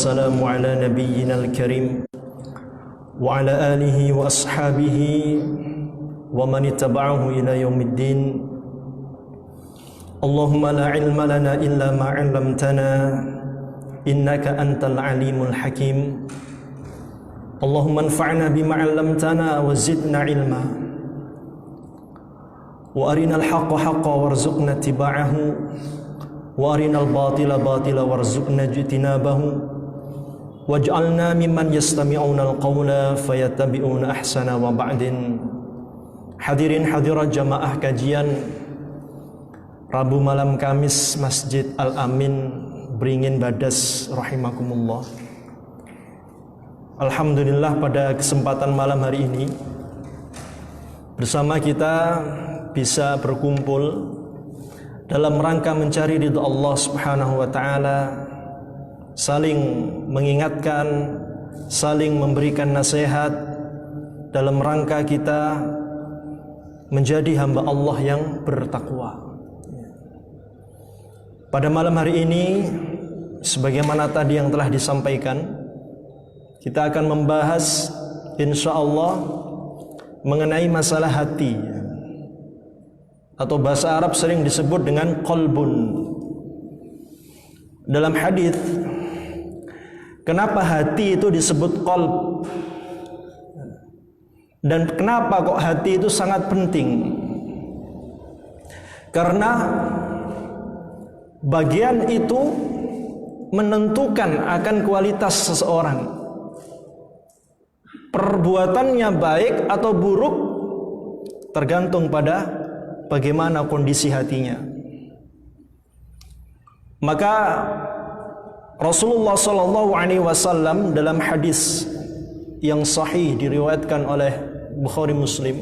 والسلام على نبينا الكريم وعلى آله وأصحابه ومن اتبعه إلى يوم الدين. اللهم لا علم لنا إلا ما علمتنا إنك أنت العليم الحكيم. اللهم انفعنا بما علمتنا وزدنا علما وأرنا الحق حقا وارزقنا اتباعه وأرنا الباطل باطلا وارزقنا اجتنابه واجعلنا ممن يستمعون القول فيتبعون أحسنه. وبعد. Hadirin hadirat jamaah kajian Rabu malam Kamis Masjid Al-Amin Beringin Badas rahimakumullah. Alhamdulillah pada kesempatan malam hari ini bersama kita bisa berkumpul dalam rangka mencari ridha Allah Subhanahu wa taala, saling mengingatkan, saling memberikan nasihat dalam rangka kita menjadi hamba Allah yang bertakwa. Pada malam hari ini, sebagaimana tadi yang telah disampaikan, kita akan membahas insyaallah mengenai masalah hati, atau bahasa Arab sering disebut dengan qalbun. Dalam hadis, kenapa hati itu disebut qalb? Dan kenapa kok hati itu sangat penting? Karena bagian itu menentukan akan kualitas seseorang. Perbuatannya baik atau buruk tergantung pada bagaimana kondisi hatinya. Maka Rasulullah SAW dalam hadis yang sahih diriwayatkan oleh Bukhari Muslim,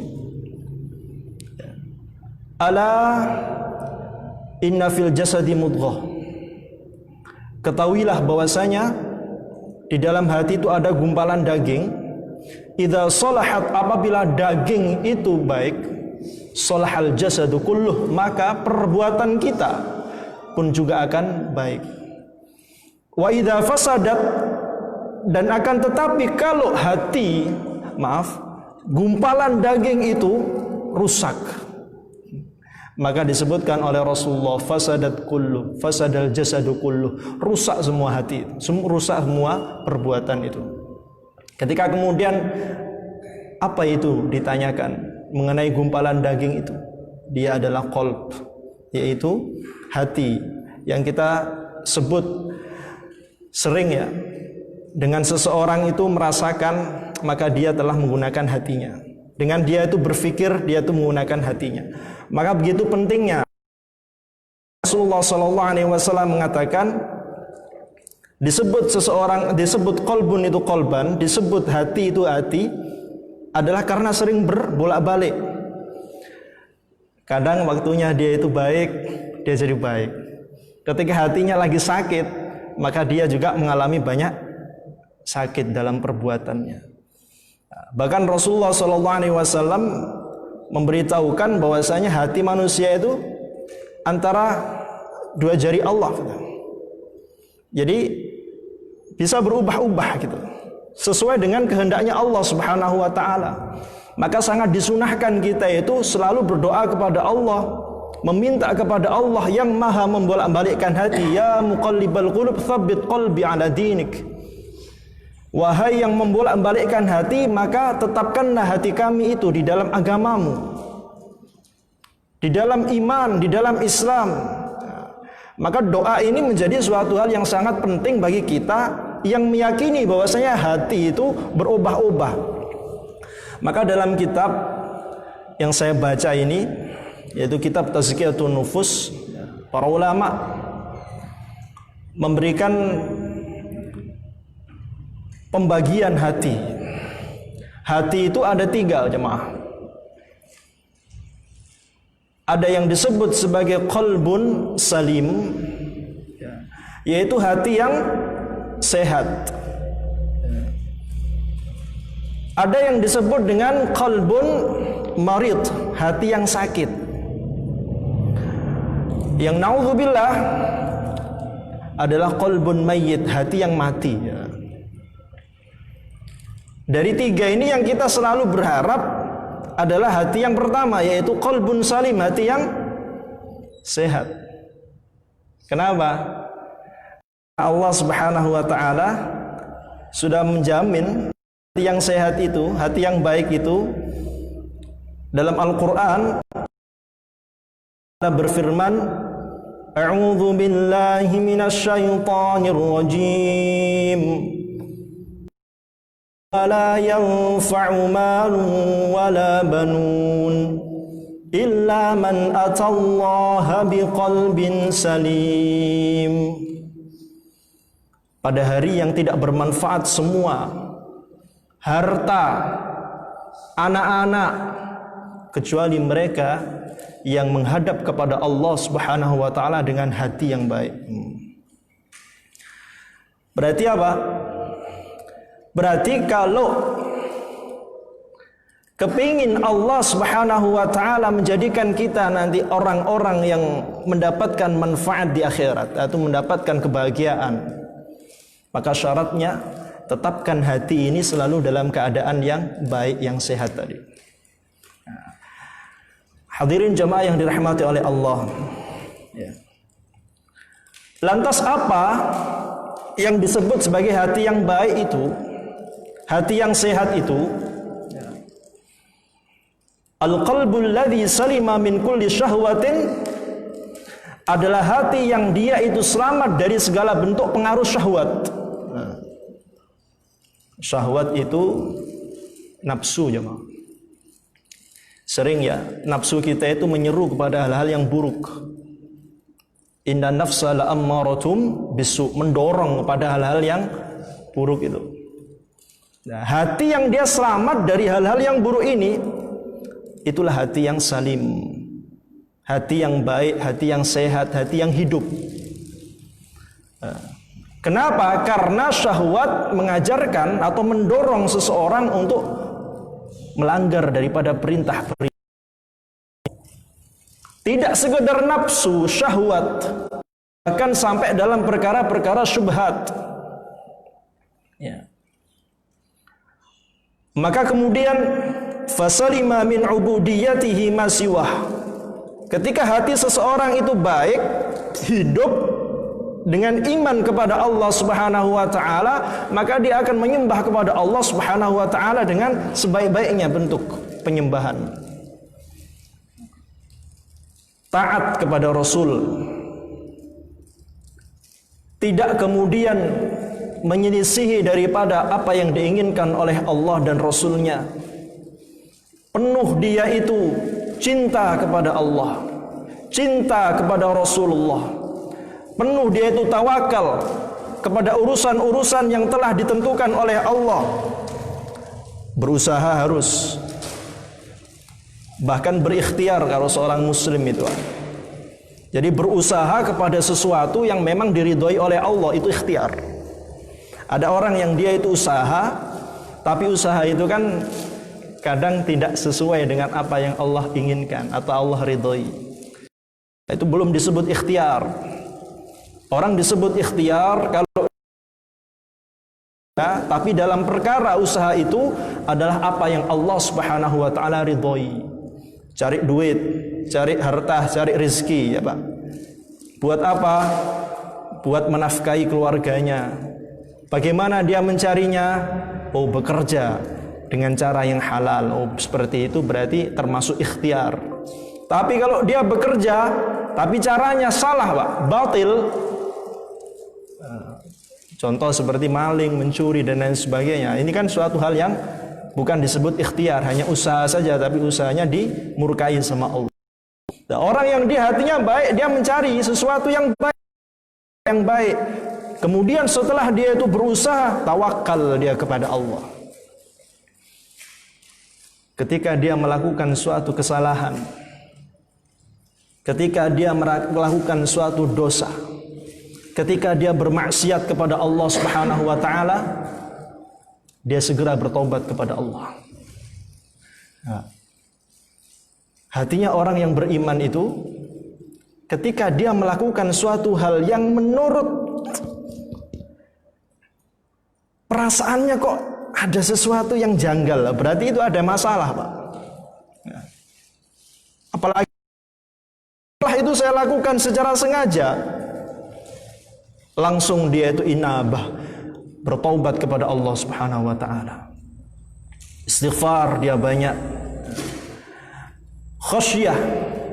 ala inna fil jasadi mudghah, ketahuilah bahwasanya di dalam hati itu ada gumpalan daging. Idza salahat, apabila daging itu baik, salahal jasadu kulluh, maka perbuatan kita pun juga akan baik. Wa idza fasadat, dan akan tetapi kalau hati, gumpalan daging itu rusak, maka disebutkan oleh Rasulullah fasadat kullu, fasadal jasadu kullu, rusak semua hati, rusak semua perbuatan itu. Ketika kemudian apa itu ditanyakan mengenai gumpalan daging itu, dia adalah qalb, yaitu hati, yang kita sebut sering ya, dengan seseorang itu merasakan, maka dia telah menggunakan hatinya. Dengan dia itu berpikir, dia itu menggunakan hatinya. Maka begitu pentingnya Rasulullah SAW mengatakan, disebut seseorang, disebut qalbun itu qalban, disebut hati itu hati, adalah karena sering berbolak-balik. Kadang waktunya dia itu baik, dia jadi baik. Ketika hatinya lagi sakit, maka dia juga mengalami banyak sakit dalam perbuatannya. Bahkan Rasulullah SAW memberitahukan bahwasanya hati manusia itu antara dua jari Allah. Jadi bisa berubah-ubah gitu, sesuai dengan kehendaknya Allah Subhanahu wa taala. Maka sangat disunahkan kita itu selalu berdoa kepada Allah, meminta kepada Allah yang maha membolak-balikkan hati. Ya muqallibal qulub tsabbit qalbi ala dinik. Wahai yang membolak-balikkan hati, maka tetapkanlah hati kami itu di dalam agamamu, di dalam iman, di dalam Islam. Maka doa ini menjadi suatu hal yang sangat penting bagi kita yang meyakini bahwasanya hati itu berubah-ubah. Maka dalam kitab yang saya baca ini, yaitu kitab Tazkiyatun Nufus, para ulama memberikan pembagian hati. Hati itu ada 3 jemaah. Ada yang disebut sebagai qalbun salim, yaitu hati yang sehat. Ada yang disebut dengan qalbun marid, hati yang sakit. Yang naudzubillah adalah qalbun mayyit, hati yang mati. Ya. Dari tiga ini yang kita selalu berharap adalah hati yang pertama, yaitu qalbun salim, hati yang sehat. Kenapa? Allah Subhanahu wa taala sudah menjamin hati yang sehat itu, hati yang baik itu. Dalam Al-Qur'an Allah berfirman, A'udzu billahi minasyaitonir rajim. La yanfa'u malun wala banun illa man atallaha biqalbin salim. Pada hari yang tidak bermanfaat semua harta, anak-anak, kecuali mereka yang menghadap kepada Allah Subhanahu wa taala dengan hati yang baik. Berarti apa? Berarti kalau kepingin Allah Subhanahu wa taala menjadikan kita nanti orang-orang yang mendapatkan manfaat di akhirat atau mendapatkan kebahagiaan, maka syaratnya tetapkan hati ini selalu dalam keadaan yang baik, yang sehat tadi. Hadirin jamaah yang dirahmati oleh Allah. Ya. Lantas apa yang disebut sebagai hati yang baik itu? Hati yang sehat itu? Ya. Al-qalbul ladzi salima min kulli syahwatin adalah hati yang dia itu selamat dari segala bentuk pengaruh syahwat. Nah. Syahwat itu nafsu jemaah. Sering ya, nafsu kita itu menyeru kepada hal-hal yang buruk. Inna nafsa la'ammaratum bisu, mendorong kepada hal-hal yang buruk itu. Nah, hati yang dia selamat dari hal-hal yang buruk ini, itulah hati yang salim, hati yang baik, hati yang sehat, hati yang hidup. Nah, kenapa? Karena syahwat mengajarkan atau mendorong seseorang untuk melanggar daripada perintah-perintah. Tidak sekedar nafsu, syahwat, bahkan sampai dalam perkara-perkara syubhat. Ya. Maka kemudian fasalima min ubudiyatihi ma siwah. Ketika hati seseorang itu baik, hidup dengan iman kepada Allah Subhanahu wa taala, maka dia akan menyembah kepada Allah Subhanahu wa taala dengan sebaik-baiknya bentuk penyembahan. Taat kepada Rasul. Tidak kemudian menyelisihi daripada apa yang diinginkan oleh Allah dan Rasulnya. Penuh dia itu cinta kepada Allah, cinta kepada Rasulullah. Penuh dia itu tawakal kepada urusan-urusan yang telah ditentukan oleh Allah. Berusaha harus, bahkan berikhtiar kalau seorang muslim itu. Jadi berusaha kepada sesuatu yang memang diridhoi oleh Allah, itu ikhtiar. Ada orang yang dia itu usaha, tapi usaha itu kan kadang tidak sesuai dengan apa yang Allah inginkan atau Allah ridhoi. Itu belum disebut ikhtiar. Orang disebut ikhtiar kalau tapi dalam perkara usaha itu adalah apa yang Allah Subhanahu wa taala ridhoi. Cari duit, cari harta, cari rezeki, ya Pak. Buat apa? Buat menafkahi keluarganya. Bagaimana dia mencarinya? Oh, bekerja dengan cara yang halal. Oh, seperti itu berarti termasuk ikhtiar. Tapi kalau dia bekerja tapi caranya salah, Pak, batil. Contoh seperti maling, mencuri dan lain sebagainya. Ini kan suatu hal yang bukan disebut ikhtiar, hanya usaha saja, tapi usahanya dimurkai sama Allah. Nah, orang yang di hatinya baik, dia mencari sesuatu yang baik. Kemudian setelah dia itu berusaha, tawakal dia kepada Allah. Ketika dia melakukan suatu kesalahan, ketika dia melakukan suatu dosa, ketika dia bermaksiat kepada Allah Subhanahu wa taala, dia segera bertobat kepada Allah. Nah, hatinya orang yang beriman itu ketika dia melakukan suatu hal yang menurut perasaannya kok ada sesuatu yang janggal, berarti itu ada masalah, Pak. Apalagi setelah itu saya lakukan secara sengaja, langsung dia itu inabah, bertaubat kepada Allah Subhanahu wa taala. Istighfar dia banyak. Khasyah,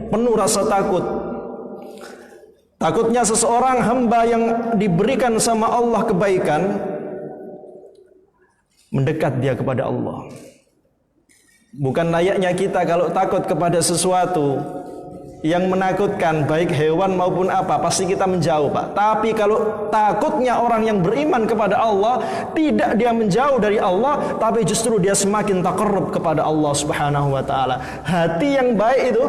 penuh rasa takut. Takutnya seseorang hamba yang diberikan sama Allah kebaikan, mendekat dia kepada Allah. Bukan layaknya kita kalau takut kepada sesuatu yang menakutkan, baik hewan maupun apa, pasti kita menjauh, Pak. Tapi kalau takutnya orang yang beriman kepada Allah, tidak dia menjauh dari Allah, tapi justru dia semakin taqarrub kepada Allah Subhanahu wa taala. Hati yang baik itu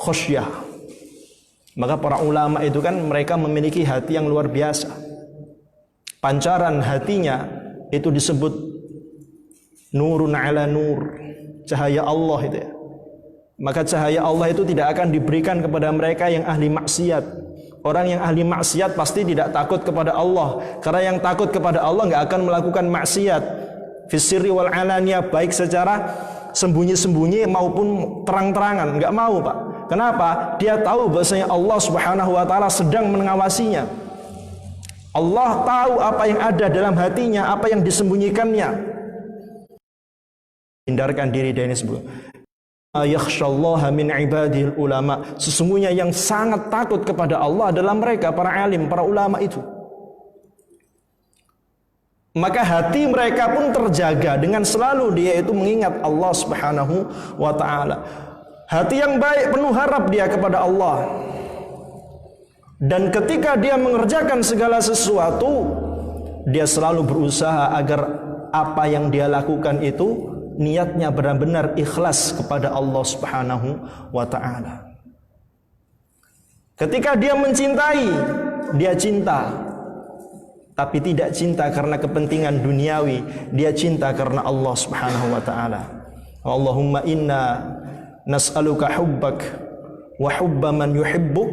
khasyah. Maka para ulama itu kan mereka memiliki hati yang luar biasa. Pancaran hatinya itu disebut nurun ala nur, cahaya Allah itu ya. Maka cahaya Allah itu tidak akan diberikan kepada mereka yang ahli maksiat. Orang yang ahli maksiat pasti tidak takut kepada Allah, karena yang takut kepada Allah nggak akan melakukan maksiat fisirri wal alaniyah, baik secara sembunyi-sembunyi maupun terang-terangan, nggak mau, Pak. Kenapa? Dia tahu bahwasanya Allah Subhanahu wa taala sedang mengawasinya. Allah tahu apa yang ada dalam hatinya, apa yang disembunyikannya. Hindarkan diri dari sebelum. Yakhshallaha min ibadil ulama. Sesungguhnya yang sangat takut kepada Allah adalah mereka, para alim, para ulama itu. Maka hati mereka pun terjaga dengan selalu dia itu mengingat Allah Subhanahu wa taala. Hati yang baik penuh harap dia kepada Allah. Dan ketika dia mengerjakan segala sesuatu, dia selalu berusaha agar apa yang dia lakukan itu niatnya benar-benar ikhlas kepada Allah Subhanahu wa taala. Ketika dia mencintai, dia cinta, tapi tidak cinta karena kepentingan duniawi, dia cinta karena Allah Subhanahu wa taala. Allahumma inna nas'aluka hubbak wa hubba man yuhibbuk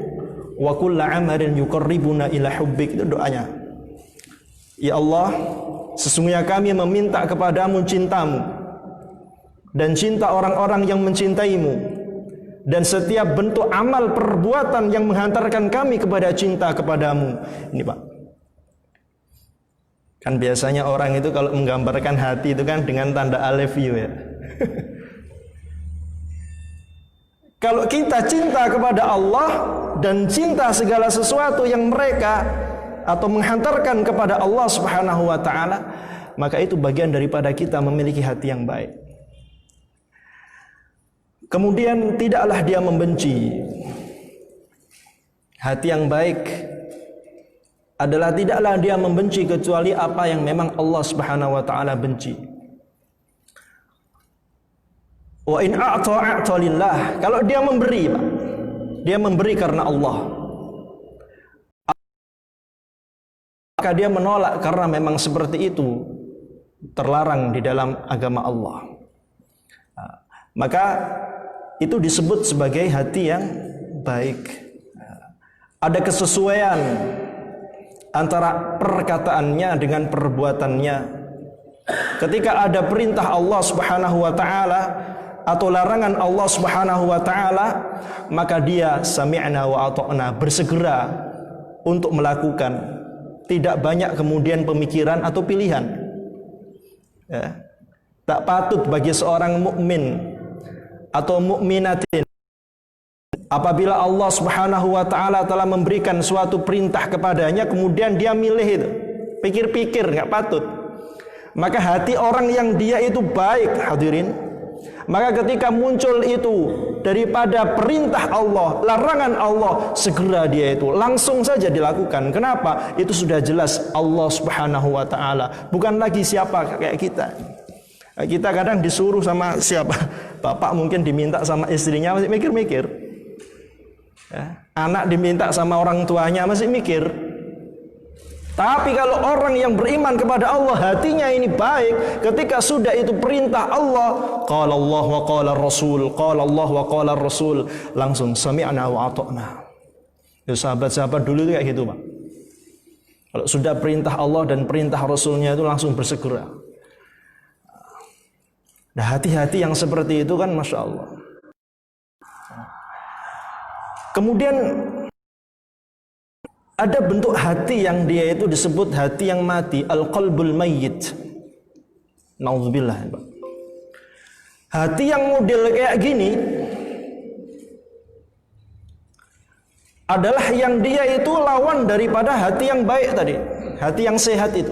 wa kulla amalin yuqarribuna ila hubbik. Itu doanya. Ya Allah, sesungguhnya kami meminta kepadamu cintamu dan cinta orang-orang yang mencintaimu, dan setiap bentuk amal perbuatan yang menghantarkan kami kepada cinta kepadamu. Ini, Pak, kan biasanya orang itu kalau menggambarkan hati itu kan dengan tanda I love you ya. Kalau kita cinta kepada Allah dan cinta segala sesuatu yang mereka atau menghantarkan kepada Allah Subhanahu wa taala, maka itu bagian daripada kita memiliki hati yang baik. Kemudian tidaklah dia membenci. Hati yang baik adalah tidaklah dia membenci kecuali apa yang memang Allah Subhanahu wa taala benci. Wa in a'ta lillah. Kalau dia memberi, Pak, dia memberi karena Allah. Maka dia menolak karena memang seperti itu terlarang di dalam agama Allah. Maka itu disebut sebagai hati yang baik. Ada kesesuaian antara perkataannya dengan perbuatannya. Ketika ada perintah Allah Subhanahu wa taala atau larangan Allah Subhanahu wa taala, maka dia sami'na wa ata'na, bersegera untuk melakukan. Tidak banyak kemudian pemikiran atau pilihan. Ya. Tak patut bagi seorang mukmin atau mukminatin apabila Allah Subhanahu wa taala telah memberikan suatu perintah kepadanya kemudian dia milih itu. Pikir-pikir, enggak patut. Maka hati orang yang dia itu baik, hadirin, maka ketika muncul itu daripada perintah Allah, larangan Allah, segera dia itu langsung saja dilakukan. Kenapa? Itu sudah jelas Allah Subhanahu wa taala, bukan lagi siapa kayak kita. Kita kadang disuruh sama siapa? Bapak mungkin diminta sama istrinya masih mikir-mikir. Ya. Anak diminta sama orang tuanya masih mikir. Tapi kalau orang yang beriman kepada Allah, hatinya ini baik, ketika sudah itu perintah Allah, qala Allah wa qala Rasul, qala Allah wa qala Rasul, langsung sami'na wa ata'na. Ya, sahabat-sahabat dulu itu kayak gitu, Pak. Kalau sudah perintah Allah dan perintah Rasulnya itu langsung bersegera. Nah, hati-hati yang seperti itu kan, Masya Allah. Kemudian ada bentuk hati yang dia itu disebut hati yang mati, al-qalbul mayyit. Nauzubillah. Hati yang model kayak gini adalah yang dia itu lawan daripada hati yang baik tadi, hati yang sehat itu,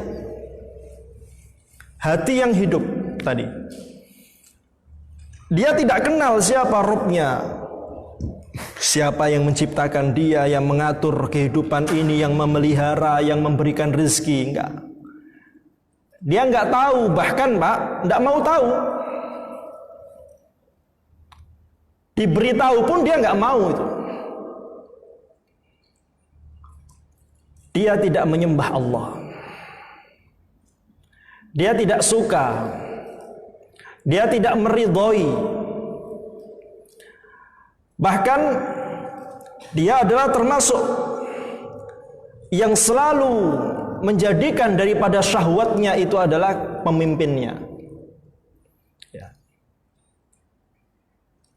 hati yang hidup tadi. Dia tidak kenal siapa Rabb-nya, siapa yang menciptakan dia, yang mengatur kehidupan ini, yang memelihara, yang memberikan rezeki. Enggak. Dia enggak tahu, bahkan Pak, enggak mau tahu. Diberitahu pun dia enggak mau itu. Dia tidak menyembah Allah. Dia tidak suka. Dia tidak meridhoi. Bahkan dia adalah termasuk yang selalu menjadikan daripada syahwatnya itu adalah pemimpinnya. Ya.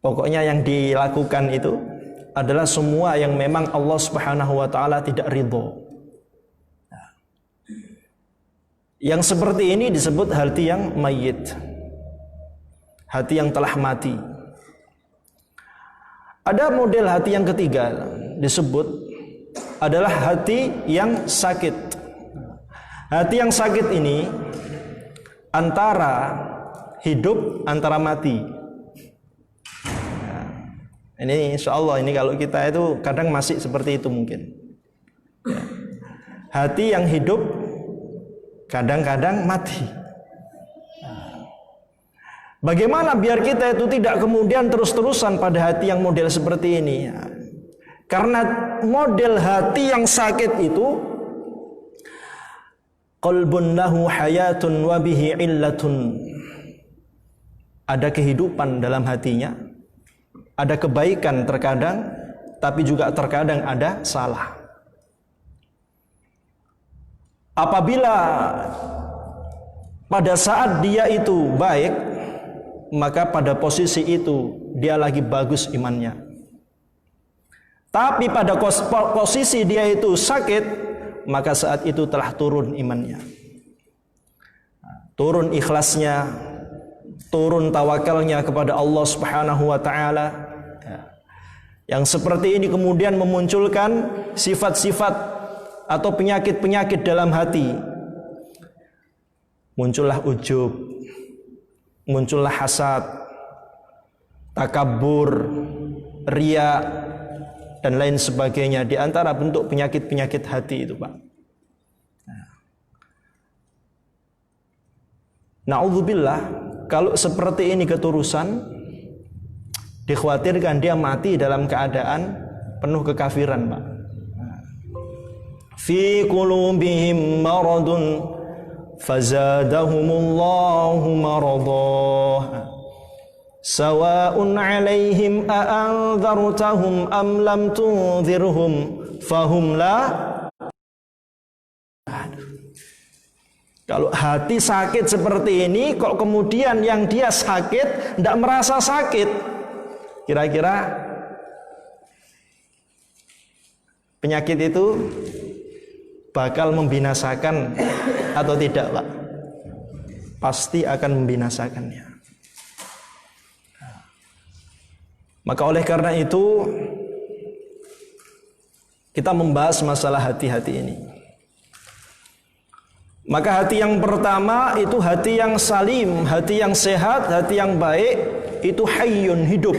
Pokoknya yang dilakukan itu adalah semua yang memang Allah Subhanahu wa taala tidak ridho. Yang seperti ini disebut hati yang mayyit, hati yang telah mati. Ada model hati yang ketiga disebut adalah hati yang sakit. Hati yang sakit ini antara hidup, antara mati. Ini insya Allah ini kalau kita itu kadang masih seperti itu mungkin. Hati yang hidup kadang-kadang mati. Bagaimana biar kita itu tidak kemudian terus-terusan pada hati yang model seperti ini? Karena model hati yang sakit itu qalbun lahu hayatun wa bihi illatun. Ada kehidupan dalam hatinya, ada kebaikan terkadang, tapi juga terkadang ada salah. Apabila pada saat dia itu baik, maka pada posisi itu dia lagi bagus imannya. Tapi pada posisi dia itu sakit, maka saat itu telah turun imannya, turun ikhlasnya, turun tawakalnya kepada Allah Subhanahu wa taala. Yang seperti ini kemudian memunculkan sifat-sifat atau penyakit-penyakit dalam hati. Muncullah ujub, muncullah hasad, takabur, riya, dan lain sebagainya. Di antara bentuk penyakit-penyakit hati itu, Pak. Na'udzubillah, kalau seperti ini keterusan, dikhawatirkan dia mati dalam keadaan penuh kekafiran, Pak. Fi qulubihim maradun fazadahumullahu maradah sawa'un 'alaihim a'anzartahum am lam tunzirhum fahum la. Kalau hati sakit seperti ini kok kemudian yang dia sakit tidak merasa sakit, kira-kira penyakit itu bakal membinasakan atau tidak, Pak? Pasti akan membinasakannya. Maka oleh karena itu kita membahas masalah hati-hati ini. Maka hati yang pertama itu hati yang salim, hati yang sehat, hati yang baik, itu hayyun, hidup.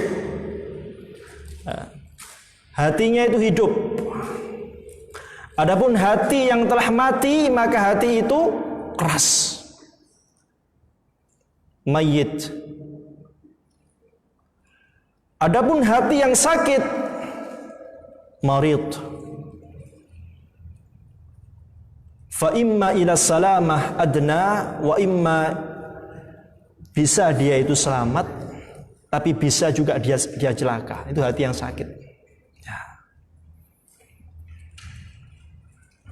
Hatinya itu hidup. Adapun hati yang telah mati, maka hati itu keras, mayyit. Adapun hati yang sakit, marid. Fa imma ila salamah adna wa imma, bisa dia itu selamat, tapi bisa juga dia celaka. Itu hati yang sakit.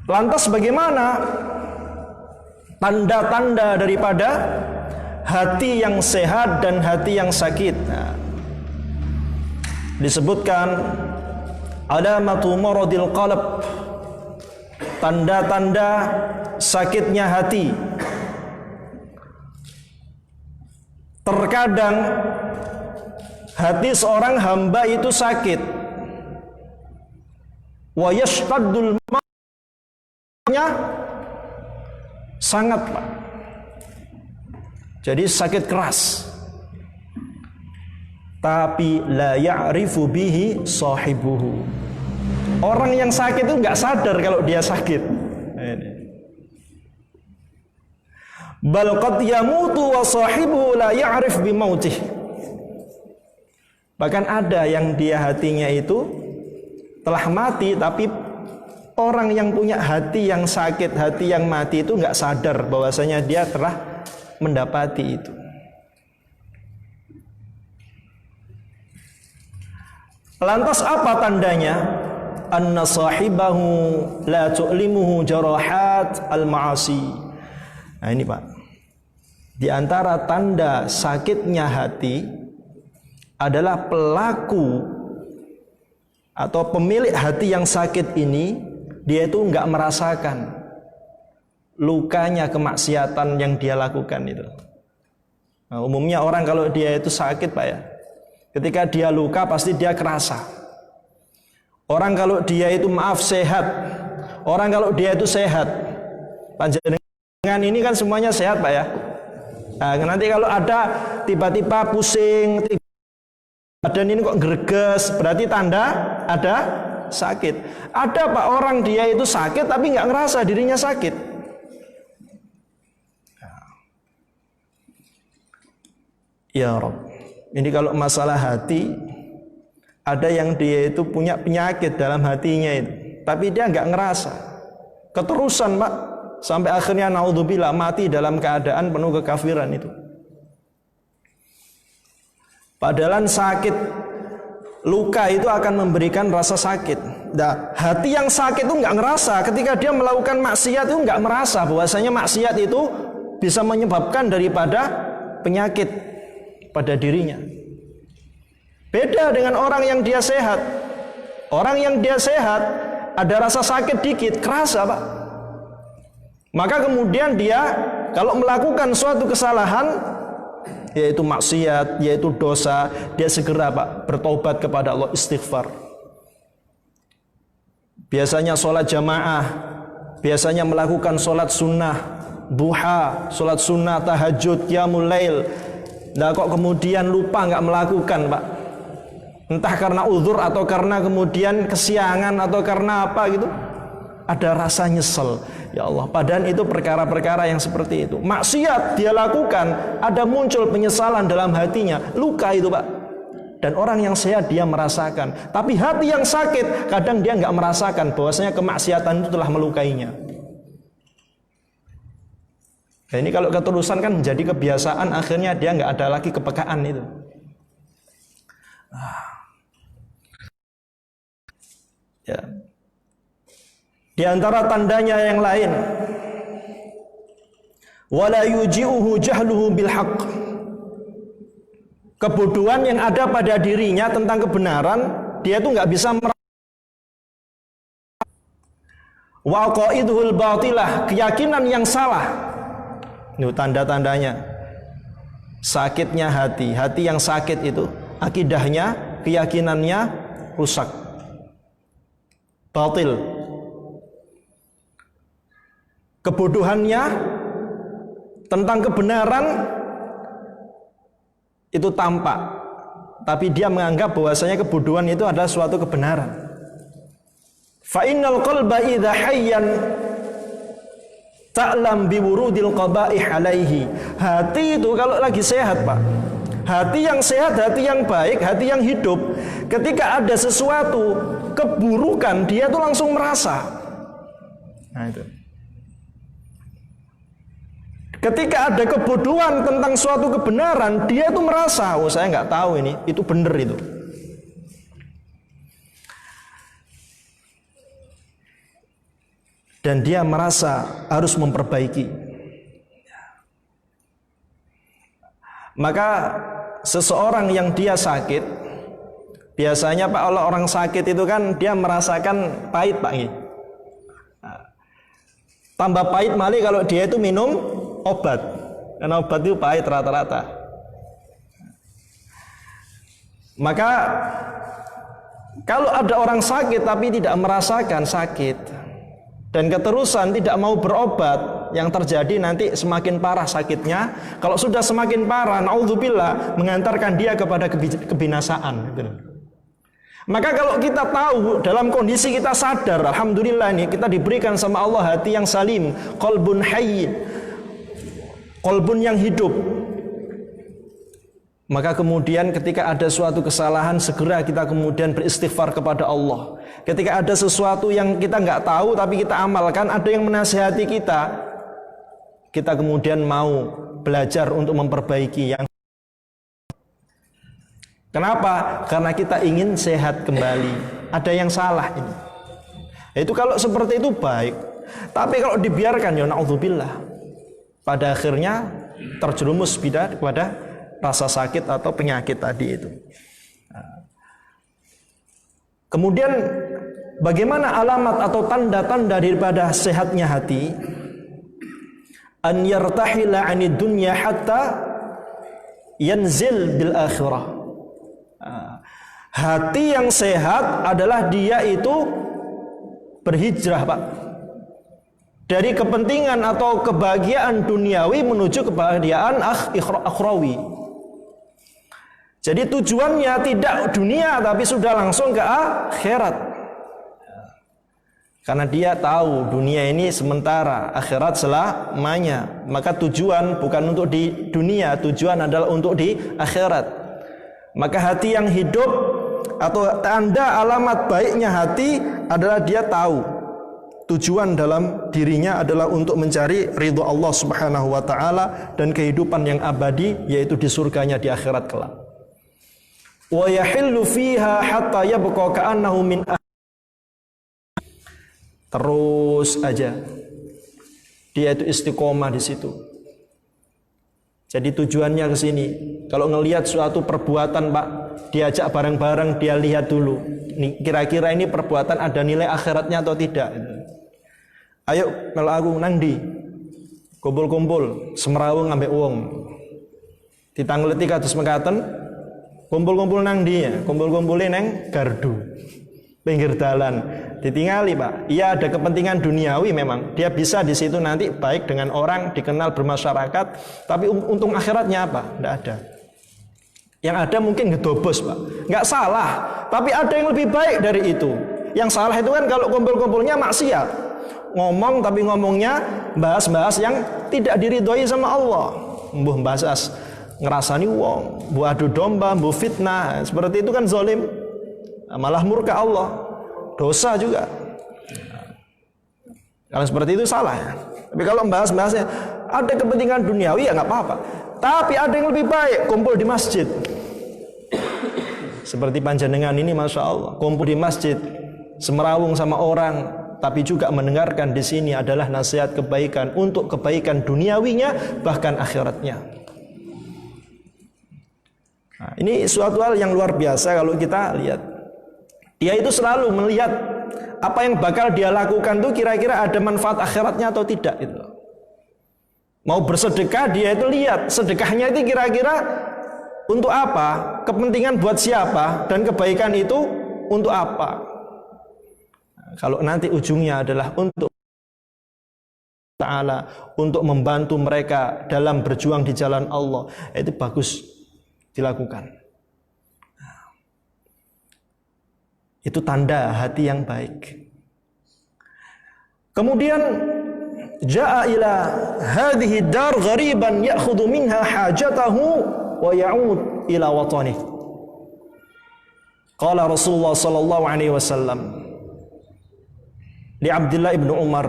Lantas bagaimana tanda-tanda daripada hati yang sehat dan hati yang sakit? Nah, disebutkan alamatu maradil qalb, tanda-tanda sakitnya hati. Terkadang hati seorang hamba itu sakit, wa yashtaddul nya sangat, Pak. Jadi sakit keras. Tapi la ya'rifu bihi sahibuhu. Orang yang sakit itu nggak sadar kalau dia sakit. Bal qad yamutu wa sahibuhu la ya'rif bi mautih. Bahkan ada yang dia hatinya itu telah mati, tapi orang yang punya hati yang sakit, hati yang mati itu nggak sadar bahwasanya dia telah mendapati itu. Lantas apa tandanya? Anna sahibahu la tu'limuhu jarahat al-ma'asi. Nah ini, Pak, di antara tanda sakitnya hati adalah pelaku atau pemilik hati yang sakit ini, dia itu enggak merasakan lukanya kemaksiatan yang dia lakukan itu. Nah, umumnya orang kalau dia itu sakit, Pak ya, ketika dia luka pasti dia kerasa. Orang kalau dia itu sehat, orang kalau dia itu sehat, panjenengan ini kan semuanya sehat, Pak ya. Nah, nanti kalau ada tiba-tiba pusing, badan ini kok greges, berarti tanda ada sakit. Ada, Pak, orang dia itu sakit tapi nggak ngerasa dirinya sakit. Ya Rabb, ini kalau masalah hati, ada yang dia itu punya penyakit dalam hatinya itu, tapi dia nggak ngerasa. Keterusan, Pak, sampai akhirnya naudzubillah mati dalam keadaan penuh kekafiran itu. Padahal sakit, luka itu akan memberikan rasa sakit. Nah, hati yang sakit itu nggak ngerasa. Ketika dia melakukan maksiat itu nggak merasa bahwasanya maksiat itu bisa menyebabkan daripada penyakit pada dirinya. Beda dengan orang yang dia sehat. Orang yang dia sehat, ada rasa sakit dikit, kerasa, Pak. Maka kemudian dia kalau melakukan suatu kesalahan, yaitu maksiat, yaitu dosa, dia segera, Pak, bertobat kepada Allah, istighfar. Biasanya sholat jamaah, biasanya melakukan sholat sunnah, duha, sholat sunnah, tahajud, qiyamul lail. Nah kok kemudian lupa nggak melakukan, Pak? Entah karena uzur atau karena kemudian kesiangan atau karena apa gitu. Ada rasa nyesel. Ya Allah, padahal itu perkara-perkara yang seperti itu. Maksiat dia lakukan, ada muncul penyesalan dalam hatinya. Luka itu, Pak. Dan orang yang sehat dia merasakan. Tapi hati yang sakit, kadang dia nggak merasakan bahwasanya kemaksiatan itu telah melukainya. Nah, ini kalau keterusan kan menjadi kebiasaan, akhirnya dia nggak ada lagi kepekaan itu. Ya. Di antara tandanya yang lain, wala yuji'uhu jahluhu bil haqq. Kebodohan yang ada pada dirinya tentang kebenaran, dia itu nggak bisa wa qaidul batilah, keyakinan yang salah. Itu tanda-tandanya sakitnya hati. Hati yang sakit itu akidahnya, keyakinannya rusak, batil. Kebodohannya tentang kebenaran itu tampak, tapi dia menganggap bahwasanya kebodohan itu adalah suatu kebenaran. Fa innal qalba idza hayyan ta'lam bi wurudil qaba'ih alaihi. Hati itu kalau lagi sehat, Pak, hati yang sehat, hati yang baik, hati yang hidup, ketika ada sesuatu keburukan dia tuh langsung merasa. Nah itu. Ketika ada kebodohan tentang suatu kebenaran, dia tuh merasa, oh saya nggak tahu ini, itu benar itu. dan dia merasa harus memperbaiki. Maka seseorang yang dia sakit, biasanya Pak, kalau orang sakit itu kan dia merasakan pahit Pak. Tambah pahit mali kalau dia itu minum obat, karena obat itu pahit rata-rata. Maka kalau ada orang sakit tapi tidak merasakan sakit dan keterusan tidak mau berobat, yang terjadi nanti semakin parah sakitnya. Kalau sudah semakin parah, naudzubillah, mengantarkan dia kepada kebinasaan. Maka kalau kita tahu dalam kondisi kita sadar, alhamdulillah ini kita diberikan sama Allah hati yang salim, qalbun hayy, qalbun yang hidup. Maka kemudian ketika ada suatu kesalahan, segera kita kemudian beristighfar kepada Allah. Ketika ada sesuatu yang kita nggak tahu tapi kita amalkan, ada yang menasihati kita kemudian mau belajar untuk memperbaiki yang. Kenapa? Karena kita ingin sehat kembali. Ada yang salah ini. Itu kalau seperti itu baik. Tapi kalau dibiarkan, ya naudzubillah, pada akhirnya terjerumus kepada rasa sakit atau penyakit tadi itu. Kemudian bagaimana alamat atau tanda-tanda daripada sehatnya hati? An yartahila 'anid dunya hatta yanzil bil akhirah. Hati yang sehat adalah dia itu berhijrah Pak, dari kepentingan atau kebahagiaan duniawi menuju kebahagiaan akhrawi. Jadi tujuannya tidak dunia tapi sudah langsung ke akhirat. Karena dia tahu dunia ini sementara, akhirat selamanya. Maka tujuan bukan untuk di dunia, tujuan adalah untuk di akhirat. Maka hati yang hidup atau tanda alamat baiknya hati adalah dia tahu tujuan dalam dirinya adalah untuk mencari ridho Allah Subhanahu wa taala dan kehidupan yang abadi, yaitu di surganya di akhirat kelak. Wa yahillu fiha hatta yabqa ka'annahu min terus aja dia itu istiqomah di situ. Jadi tujuannya ke sini. Kalau ngelihat suatu perbuatan Pak, diajak bareng-bareng, dia lihat dulu. Kira-kira ini perbuatan ada nilai akhiratnya atau tidak. Ayo kalau aku nang di kumpul-kumpul semrawung ambek wong. Ditangleti kados mekaten, kumpul-kumpul nang di, kumpul-kumpulin nang gardu. Pinggir dalan, ditingali Pak. Iya ada kepentingan duniawi memang. Dia bisa di situ nanti baik dengan orang, dikenal bermasyarakat, tapi untung akhiratnya apa? Tidak ada. Yang ada mungkin ngedobos Pak. Nggak salah, tapi ada yang lebih baik dari itu. Yang salah itu kan kalau kumpul-kumpulnya maksiat. Ngomong tapi ngomongnya bahas-bahas yang tidak diridhoi sama Allah. Mbuh bahas ngerasani wong, mbuh adu domba, mbuh fitnah. Seperti itu kan zalim. Malah murka Allah, dosa juga. Kalau seperti itu salah ya. Tapi kalau membahas-bahasnya ada kepentingan duniawi ya nggak apa-apa. Tapi ada yang lebih baik, kumpul di masjid. Seperti panjenengan ini, masya Allah, kumpul di masjid, semerawung sama orang, tapi juga mendengarkan di sini adalah nasihat kebaikan untuk kebaikan duniawinya bahkan akhiratnya. Nah, ini suatu hal yang luar biasa kalau kita lihat. Dia itu selalu melihat apa yang bakal dia lakukan tuh kira-kira ada manfaat akhiratnya atau tidak itu. Mau bersedekah dia itu lihat sedekahnya itu kira-kira untuk apa, kepentingan buat siapa, dan kebaikan itu untuk apa. Nah, kalau nanti ujungnya adalah untuk Ta'ala, untuk membantu mereka dalam berjuang di jalan Allah, itu bagus dilakukan. Itu tanda hati yang baik. Kemudian jaa ila hadhihi dar ghariban ya'khudhu minha hajatahu wa ya'ud ila watanihi. Qala Rasulullah sallallahu alaihi wasallam li Abdullah ibn Umar,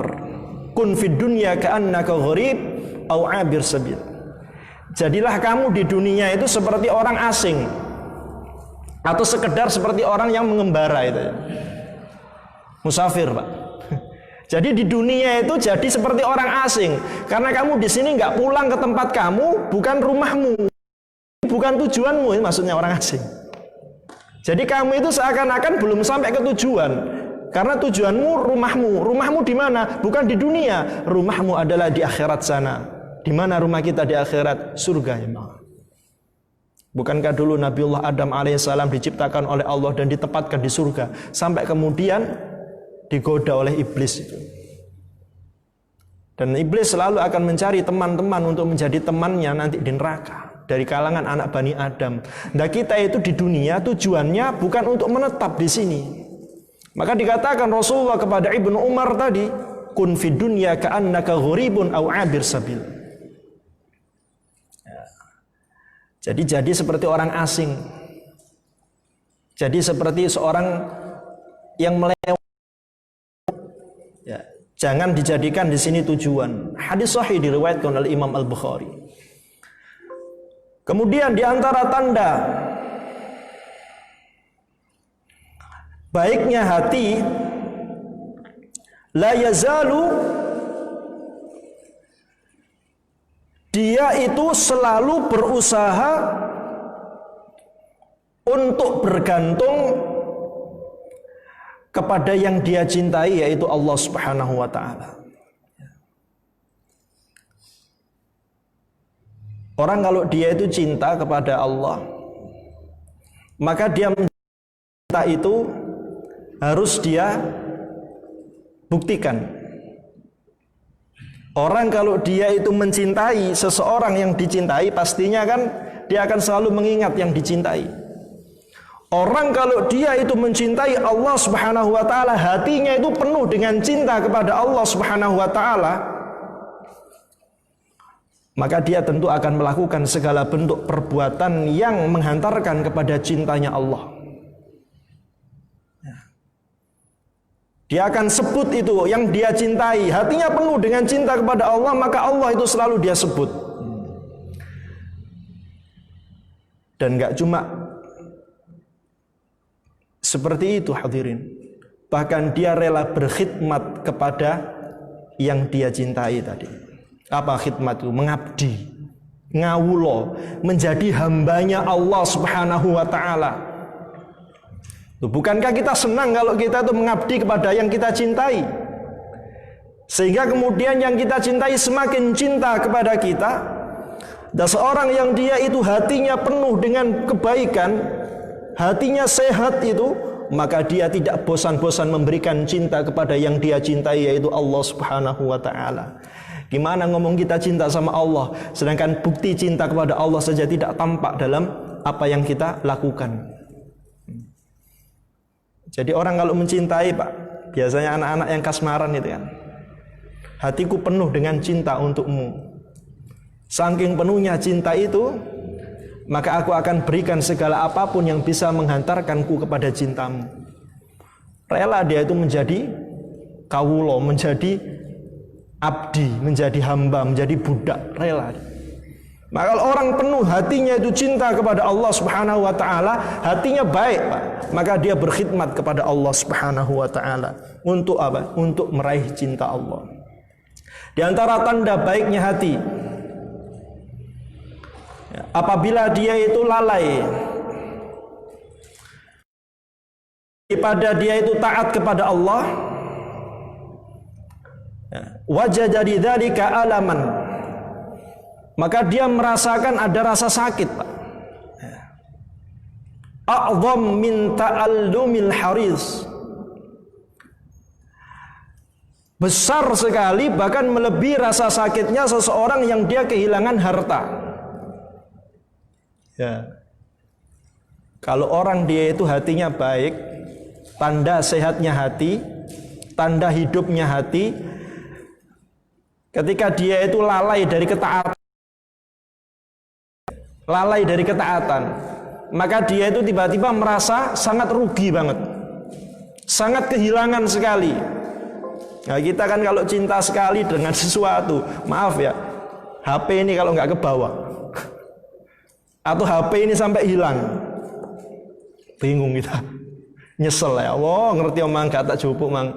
kun fid dunya ka'annaka gharib aw 'abir sabil. Jadilah kamu di dunia itu seperti orang asing atau sekedar seperti orang yang mengembara itu. Musafir Pak. Jadi di dunia itu jadi seperti orang asing. Karena kamu di sini nggak pulang ke tempat kamu, bukan rumahmu, bukan tujuanmu, ini maksudnya orang asing. Jadi kamu itu seakan-akan belum sampai ke tujuan. Karena tujuanmu rumahmu. Rumahmu di mana? Bukan di dunia. Rumahmu adalah di akhirat sana. Di mana rumah kita di akhirat? Surga ya. Bukankah dulu Nabiullah Adam alaihissalam diciptakan oleh Allah dan ditempatkan di surga, sampai kemudian digoda oleh iblis itu. Dan iblis selalu akan mencari teman-teman untuk menjadi temannya nanti di neraka dari kalangan anak Bani Adam. Nah, kita itu di dunia tujuannya bukan untuk menetap di sini. Maka dikatakan Rasulullah kepada Ibnu Umar tadi, kun fid dunya ka'annaka ghuribun aw 'abir sabil. Jadi seperti orang asing. Jadi seperti seorang yang melewati. Ya, jangan dijadikan di sini tujuan. Hadis sahih diriwayatkan oleh Imam Al-Bukhari. Kemudian di antara tanda baiknya hati, la yazalu, dia itu selalu berusaha untuk bergantung kepada yang dia cintai, yaitu Allah Subhanahu wa ta'ala. Orang kalau dia itu cinta kepada Allah, maka dia cinta itu harus dia buktikan. Orang kalau dia itu mencintai seseorang yang dicintai, pastinya kan dia akan selalu mengingat yang dicintai. Orang kalau dia itu mencintai Allah Subhanahu wa ta'ala, hatinya itu penuh dengan cinta kepada Allah Subhanahu wa ta'ala, maka dia tentu akan melakukan segala bentuk perbuatan yang menghantarkan kepada cintanya Allah. Dia akan sebut itu yang dia cintai, hatinya penuh dengan cinta kepada Allah, maka Allah itu selalu dia sebut. Dan gak cuma seperti itu hadirin, bahkan dia rela berkhidmat kepada yang dia cintai tadi. Apa khidmat itu? Mengabdi, ngawulo, menjadi hambanya Allah Subhanahu wa ta'ala. Bukankah kita senang kalau kita itu mengabdi kepada yang kita cintai, sehingga kemudian yang kita cintai semakin cinta kepada kita. Dan seorang yang dia itu hatinya penuh dengan kebaikan, hatinya sehat itu, maka dia tidak bosan-bosan memberikan cinta kepada yang dia cintai, yaitu Allah Subhanahu wa ta'ala. Gimana ngomong kita cinta sama Allah, sedangkan bukti cinta kepada Allah saja tidak tampak dalam apa yang kita lakukan. Jadi orang kalau mencintai, Pak, biasanya anak-anak yang kasmaran itu kan, hatiku penuh dengan cinta untukmu. Saking penuhnya cinta itu, maka aku akan berikan segala apapun yang bisa menghantarkanku kepada cintamu. Rela dia itu menjadi kawulo, menjadi abdi, menjadi hamba, menjadi budak, rela. Maka kalau orang penuh hatinya itu cinta kepada Allah Subhanahu wa ta'ala, hatinya baik, Pak, maka dia berkhidmat kepada Allah Subhanahu wa ta'ala. Untuk apa? Untuk meraih cinta Allah. Di antara tanda baiknya hati, apabila dia itu lalai daripada dia itu taat kepada Allah, wajada di dzalika alaman, maka dia merasakan ada rasa sakit, Pak. A'zam min ta'allumil haris, besar sekali, bahkan melebihi rasa sakitnya seseorang yang dia kehilangan harta. Ya. Kalau orang dia itu hatinya baik, tanda sehatnya hati, tanda hidupnya hati, ketika dia itu lalai dari ketaatan, maka dia itu tiba-tiba merasa sangat rugi banget, sangat kehilangan sekali. Nah, kita kan kalau cinta sekali dengan sesuatu, maaf ya, HP ini kalau nggak kebawa, atau HP ini sampai hilang, bingung kita, nyesel ya Allah, ngerti omang kata cukup mang,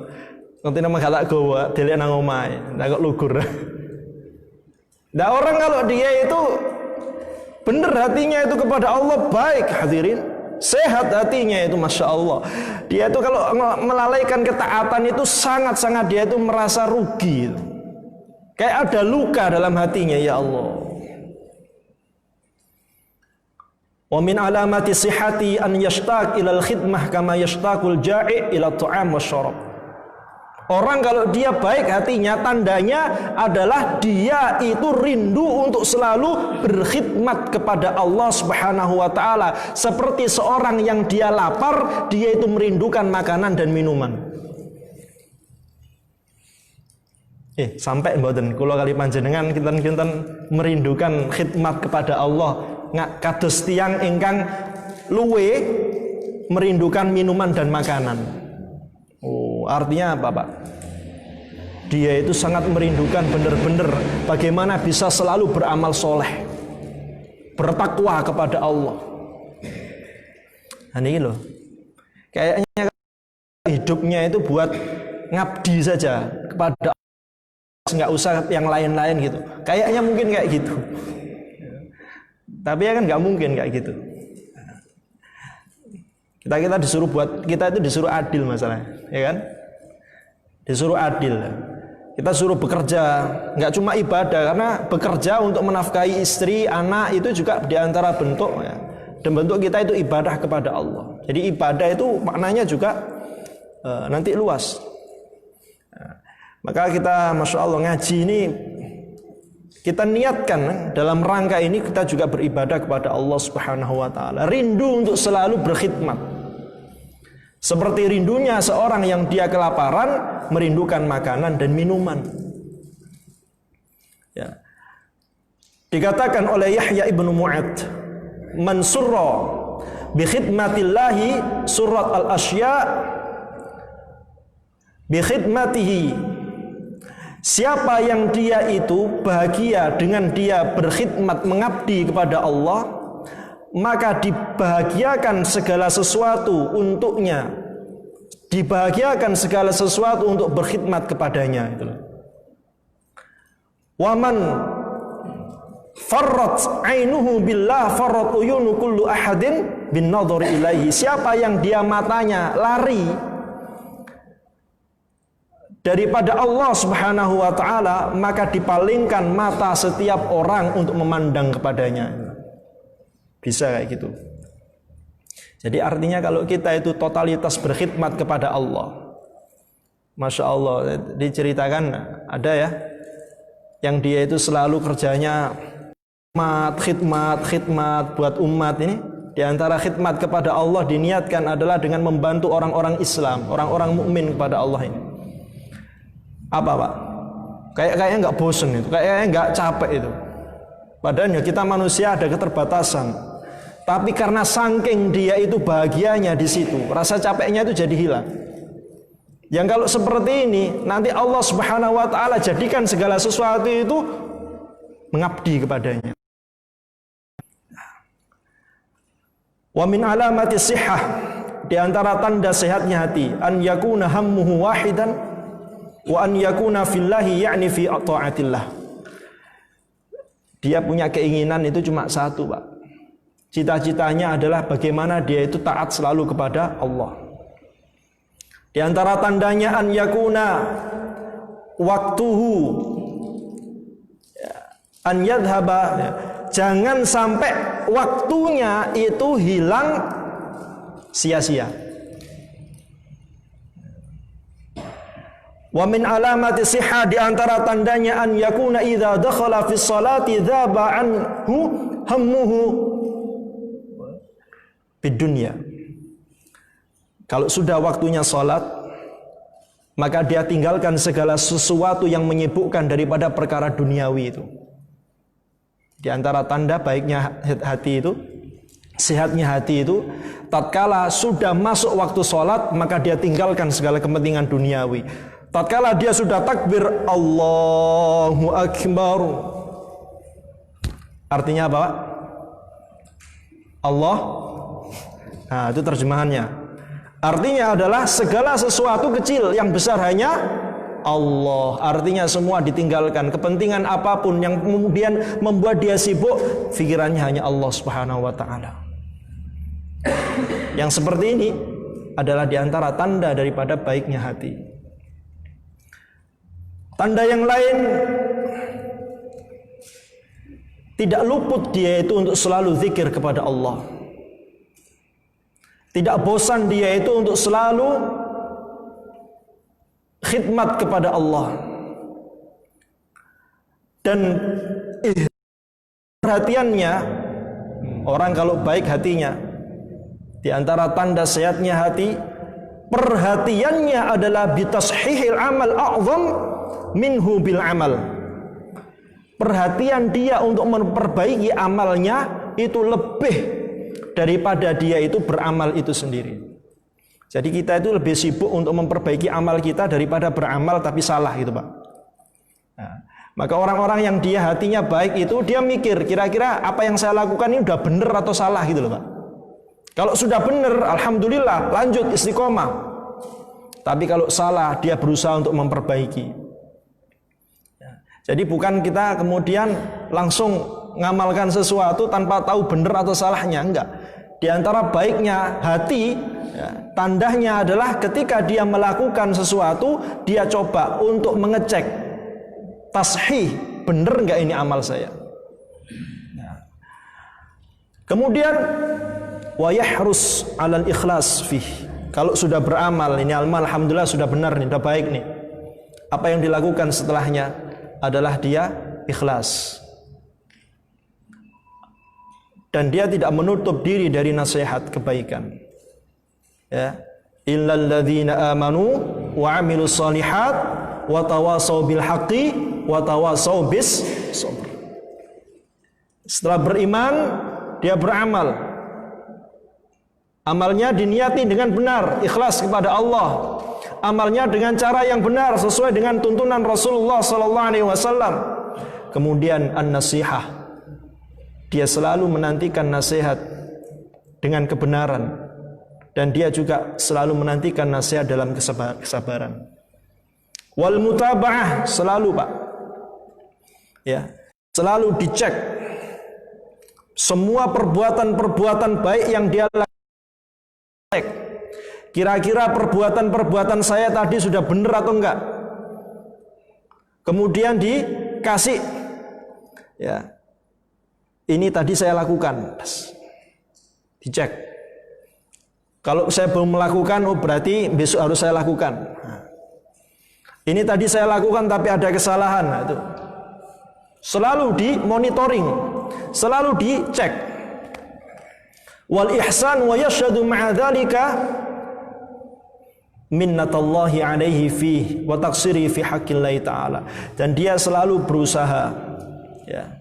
Nanti nama galak gowa, delek nang omahe, ndak kok lugur. Nah orang kalau dia itu benar hatinya itu kepada Allah baik hadirin, sehat hatinya itu masya Allah. Dia itu kalau melalaikan ketaatan itu sangat-sangat dia itu merasa rugi. Kayak ada luka dalam hatinya ya Allah. Wa min alamati sihhati an yashtaq ila al-khidmah kama yashtaqul ja'i ila at-ta'am wasyarab. Orang kalau dia baik hatinya, tandanya adalah dia itu rindu untuk selalu berkhidmat kepada Allah Subhanahu wa taala. Seperti seorang yang dia lapar, dia itu merindukan makanan dan minuman. Sampai mboten kula kali panjenengan kinten-kinten merindukan khidmat kepada Allah, kados tiyang ingkang luwe merindukan minuman dan makanan. Artinya apa Pak? Dia itu sangat merindukan benar-benar bagaimana bisa selalu beramal soleh, bertakwa kepada Allah. Nah ini loh, kayaknya hidupnya itu buat ngabdi saja kepada Allah, nggak usah yang lain-lain gitu. Kayaknya mungkin kayak gitu, tapi ya kan nggak mungkin kayak gitu. Kita disuruh kita itu disuruh adil masalahnya, ya kan? Disuruh adil. Kita suruh bekerja, nggak cuma ibadah, karena bekerja untuk menafkahi istri, anak itu juga diantara bentuk ya. Dan bentuk kita itu ibadah kepada Allah. Jadi ibadah itu maknanya juga nanti luas. Maka kita masya Allah ngaji ini kita niatkan dalam rangka ini kita juga beribadah kepada Allah Subhanahu wa taala, rindu untuk selalu berkhidmat. Seperti rindunya seorang yang dia kelaparan merindukan makanan dan minuman. Ya. Dikatakan oleh Yahya ibnu Mu'ad, "Man surra bi khidmatillahi surat al-asya bi khidmatihi." Siapa yang dia itu bahagia dengan dia berkhidmat mengabdi kepada Allah, maka dibahagiakan segala sesuatu untuknya, dibahagiakan segala sesuatu untuk berkhidmat kepadanya. Waman farrat ainuhu billah farrat uyunu kullu ahadin bin nadhari ilaihi. Siapa yang dia matanya lari daripada Allah Subhanahu wa taala, maka dipalingkan mata setiap orang untuk memandang kepadanya. Bisa kayak gitu. Jadi artinya kalau kita itu totalitas berkhidmat kepada Allah, masya Allah, diceritakan ada ya yang dia itu selalu kerjanya khidmat buat umat ini. Di antara khidmat kepada Allah diniatkan adalah dengan membantu orang-orang Islam, orang-orang mukmin kepada Allah ini. Apa Pak? Kayaknya nggak bosen itu, kayaknya nggak capek itu. Padahal ya kita manusia ada keterbatasan. Tapi karena saking dia itu bahagianya di situ, rasa capeknya itu jadi hilang. Yang kalau seperti ini, nanti Allah Subhanahu wa taala jadikan segala sesuatu itu mengabdi kepadanya. Wa min alamati sihhah, di antara tanda sehatnya hati, an yakuna hammuhu wahidan wa an yakuna fillahi ya'ni fi ta'atillah. Dia punya keinginan itu cuma satu, Pak. Cita-citanya adalah bagaimana dia itu taat selalu kepada Allah. Di antara tandanya an yakuna waktuhu an yadhhaba, jangan sampai waktunya itu hilang sia-sia. Wa min alamati sihha, di antara tandanya an yakuna idza dakhala fi sholati dhaba anhu hammuhu fid dunya. Kalau sudah waktunya sholat, maka dia tinggalkan segala sesuatu yang menyibukkan daripada perkara duniawi itu. Di antara tanda baiknya hati itu, sehatnya hati itu, tatkala sudah masuk waktu sholat, maka dia tinggalkan segala kepentingan duniawi. Tatkala dia sudah takbir Allahu Akbar, artinya apa, Pak? Allah, nah itu terjemahannya. Artinya adalah segala sesuatu kecil, yang besar hanya Allah. Artinya semua ditinggalkan. Kepentingan apapun yang kemudian membuat dia sibuk, pikirannya hanya Allah Subhanahu wa ta'ala. Yang seperti ini adalah diantara tanda daripada baiknya hati. Tanda yang lain, tidak luput dia itu untuk selalu zikir kepada Allah. Tidak bosan dia itu untuk selalu khidmat kepada Allah. Dan perhatiannya, orang kalau baik hatinya, di antara tanda sehatnya hati, perhatiannya adalah bitashihil amal a'zam minhu bil amal. Perhatian dia untuk memperbaiki amalnya itu lebih daripada dia itu beramal itu sendiri. Jadi kita itu lebih sibuk untuk memperbaiki amal kita daripada beramal tapi salah gitu Pak. Nah, maka orang-orang yang dia hatinya baik itu dia mikir kira-kira apa yang saya lakukan ini udah benar atau salah gitu loh Pak. Kalau sudah benar, alhamdulillah, lanjut istiqomah. Tapi kalau salah, dia berusaha untuk memperbaiki. Jadi bukan kita kemudian langsung ngamalkan sesuatu tanpa tahu benar atau salahnya, enggak. Di antara baiknya hati, tandanya adalah ketika dia melakukan sesuatu, dia coba untuk mengecek tashih, benar enggak ini amal saya. Kemudian wa yahrus 'alal ikhlas fih. Kalau sudah beramal, ini alhamdulillah sudah benar nih, sudah baik nih. Apa yang dilakukan setelahnya adalah dia ikhlas. Dan dia tidak menutup diri dari nasihat kebaikan. Ya, illal ladzina amanu wa 'amilus shalihat wa tawassaw bil haqqi wa tawassaw bis sabr. Setelah beriman, dia beramal. Amalnya diniati dengan benar, ikhlas kepada Allah. Amalnya dengan cara yang benar sesuai dengan tuntunan Rasulullah sallallahu alaihi wasallam. Kemudian an-nasihah. Dia selalu menantikan nasihat dengan kebenaran, dan dia juga selalu menantikan nasihat dalam kesabaran. Wal mutaba'ah, selalu Pak. Ya, selalu dicek semua perbuatan-perbuatan baik yang dia lakukan. Kira-kira perbuatan-perbuatan saya tadi sudah benar atau enggak? Kemudian dikasih, ya, ini tadi saya lakukan, dicek. Kalau saya belum melakukan, oh berarti besok harus saya lakukan. Nah, ini tadi saya lakukan tapi ada kesalahan. Nah, itu selalu dimonitoring, selalu dicek. Wal ihsan wa yashhadu ma'a dzalika minnatallahi alaihi fi wa taqsiri fi haqqillahi ta'ala. Dan dia selalu berusaha, ya,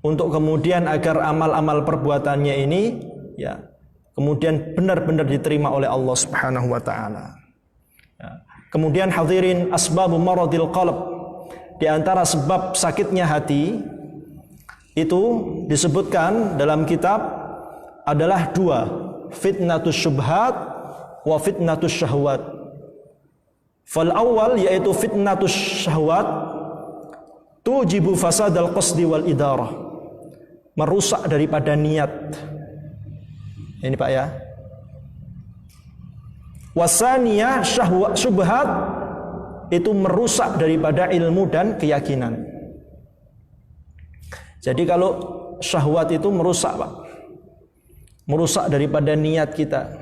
untuk kemudian agar amal-amal perbuatannya ini, ya, kemudian benar-benar diterima oleh Allah Subhanahu wa taala. Ya. Kemudian hadirin, asbabu maradil qalb, di antara sebab sakitnya hati itu disebutkan dalam kitab adalah dua, fitnatus syubhat wa fitnatus syahwat. Fal awal yaitu fitnatus syahwat tujibu fasadal qasdi wal idarah, merusak daripada niat. Ini Pak ya. Wasaniyah syubhat itu merusak daripada ilmu dan keyakinan. Jadi kalau syahwat itu merusak Pak, merusak daripada niat kita,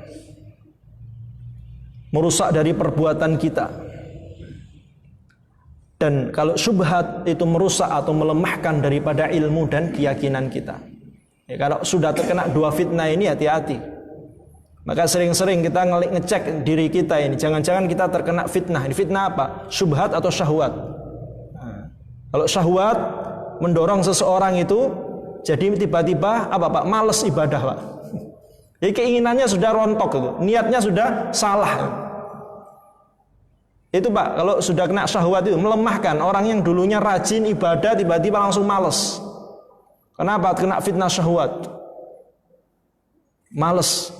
merusak dari perbuatan kita. Dan kalau syubhat itu merusak atau melemahkan daripada ilmu dan keyakinan kita. Ya, kalau sudah terkena dua fitnah ini, hati-hati. Maka sering-sering kita ngecek diri kita ini, jangan-jangan kita terkena fitnah. Ini fitnah apa? Syubhat atau syahwat? Nah, kalau syahwat mendorong seseorang itu jadi tiba-tiba apa Pak? Males ibadah Pak. Jadi keinginannya sudah rontok gitu, niatnya sudah salah. Itu Pak, kalau sudah kena syahwat itu melemahkan. Orang yang dulunya rajin ibadah tiba-tiba langsung males. Kenapa? Kena fitnah syahwat, males.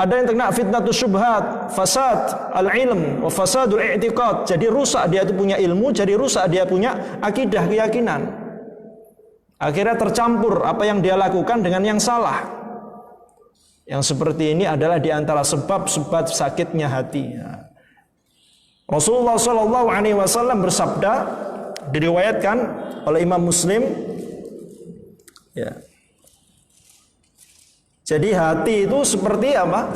Ada yang terkena fitnatus syubhat, fasad al-ilm, wa fasadul i'tiqad. Jadi rusak dia itu punya ilmu, jadi rusak dia punya akidah, keyakinan. Akhirnya tercampur apa yang dia lakukan dengan yang salah. Yang seperti ini adalah di antara sebab-sebab sakitnya hati. Rasulullah sallallahu alaihi wasallam bersabda, diriwayatkan oleh Imam Muslim, ya. Jadi hati itu seperti apa?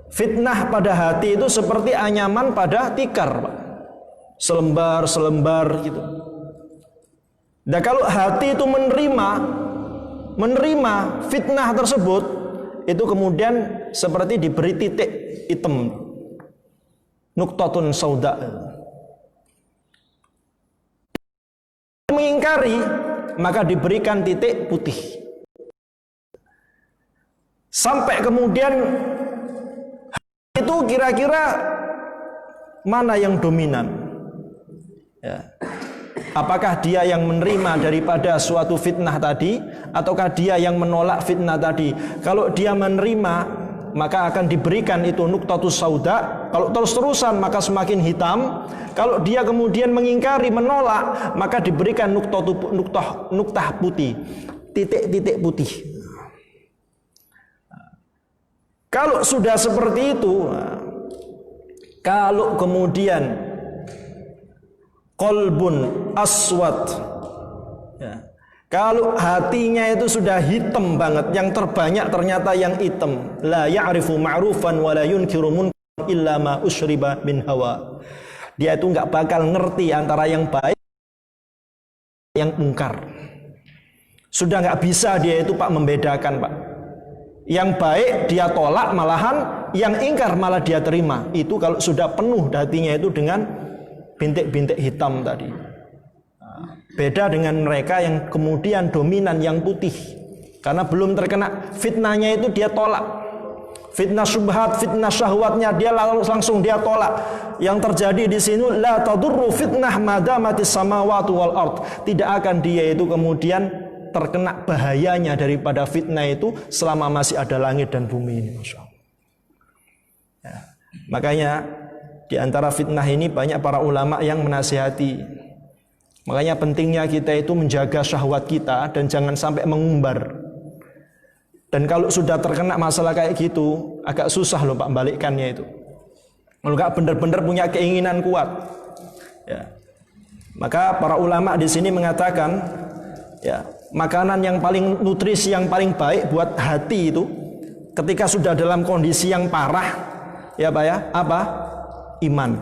Fitnah pada hati itu seperti anyaman pada tikar, Pak. Selembar gitu. Dan kalau hati itu menerima fitnah tersebut, itu kemudian seperti diberi titik hitam, nuktatun sauda. Mengingkari, maka diberikan titik putih. Sampai kemudian itu kira-kira mana yang dominan? Ya. Apakah dia yang menerima daripada suatu fitnah tadi, ataukah dia yang menolak fitnah tadi? Kalau dia menerima, maka akan diberikan itu nuktatus sauda. Kalau terus-terusan maka semakin hitam. Kalau dia kemudian mengingkari, menolak, maka diberikan nuktah putih, titik-titik putih. Kalau sudah seperti itu, kalau kemudian qalbun aswad, ya, kalau hatinya itu sudah hitam banget, yang terbanyak ternyata yang hitam, la ya'rifu ma'rufan wa la yunkiru munkar illa ma usyriba min hawa. Dia itu nggak bakal ngerti antara yang baik yang mungkar. Sudah nggak bisa dia itu Pak membedakan, Pak. Yang baik dia tolak, malahan yang ingkar malah dia terima. Itu kalau sudah penuh hatinya itu dengan bintik-bintik hitam tadi. Beda dengan mereka yang kemudian dominan yang putih. Karena belum terkena fitnahnya itu dia tolak. Fitnah syubhat, fitnah syahwatnya dia langsung dia tolak. Yang terjadi di sini la tadurru fitnah madamatis samawati wal ard. Tidak akan dia itu kemudian terkena bahayanya daripada fitnah itu selama masih ada langit dan bumi ini, Masya Allah. Ya. Makanya di antara fitnah ini banyak para ulama yang menasihati. Makanya pentingnya kita itu menjaga syahwat kita dan jangan sampai mengumbar. Dan kalau sudah terkena masalah kayak gitu, agak susah loh Pak balikkannya itu. Kalau nggak benar-benar punya keinginan kuat, ya. Maka para ulama di sini mengatakan, ya, makanan yang paling nutrisi yang paling baik buat hati itu ketika sudah dalam kondisi yang parah, ya Pak ya, apa? Iman.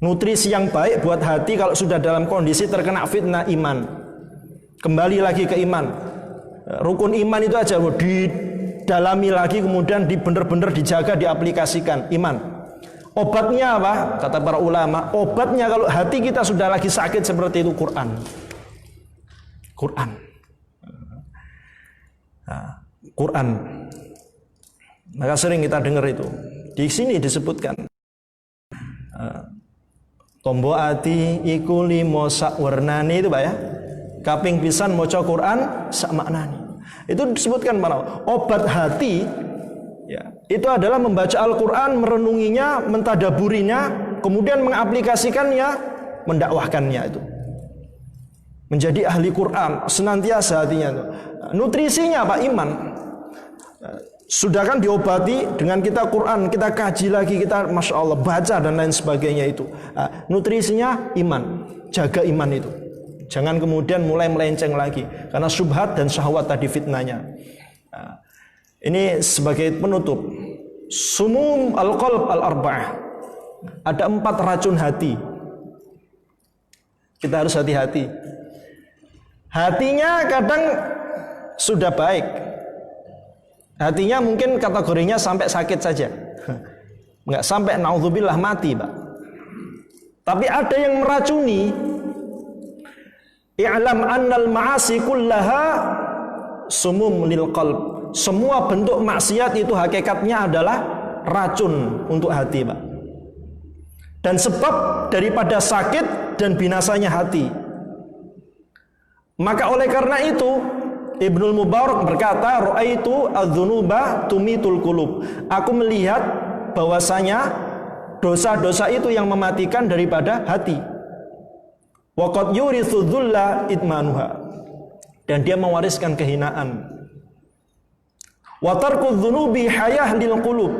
Nutrisi yang baik buat hati kalau sudah dalam kondisi terkena fitnah, iman. Kembali lagi ke iman. Rukun iman itu aja didalami lagi, kemudian benar-benar dijaga, diaplikasikan iman. Obatnya apa? Kata para ulama, obatnya kalau hati kita sudah lagi sakit seperti itu Quran. Quran. Maka sering kita dengar itu. Di sini disebutkan tombo ati iku limo sak warnani itu Pak ya. Kaping pisan maca Quran sak maknani. Itu disebutkan para obat hati, ya, itu adalah membaca Al-Quran, merenunginya, mentadaburinya, kemudian mengaplikasikannya, mendakwahkannya itu. Menjadi ahli Quran senantiasa hatinya itu. Nutrisinya Pak iman. Sudah kan diobati dengan kita Quran, kita kaji lagi, kita Masya Allah baca dan lain sebagainya itu. Nutrisinya iman, jaga iman itu. Jangan kemudian mulai melenceng lagi karena syubhat dan syahwat tadi fitnahnya. Ini sebagai penutup. Sumum al-qalb al-arba'ah. Ada 4 racun hati. Kita harus hati-hati. Hatinya kadang sudah baik. Hatinya mungkin kategorinya sampai sakit saja. Enggak sampai naudzubillah mati, Pak. Tapi ada yang meracuni. I'lam annal ma'asi kullaha sumum lil qalb. Semua bentuk maksiat itu hakikatnya adalah racun untuk hati, Pak. Dan sebab daripada sakit dan binasanya hati. Maka oleh karena itu Ibnul Mubarak berkata, "Ra'aitu adz-dzunuba tumitul qulub." Aku melihat bahwasanya dosa-dosa itu yang mematikan daripada hati. Wa qad yurithu dzulla idmanuha. Dan dia mewariskan kehinaan. Wa tarku dzunubi hayah lil qulub.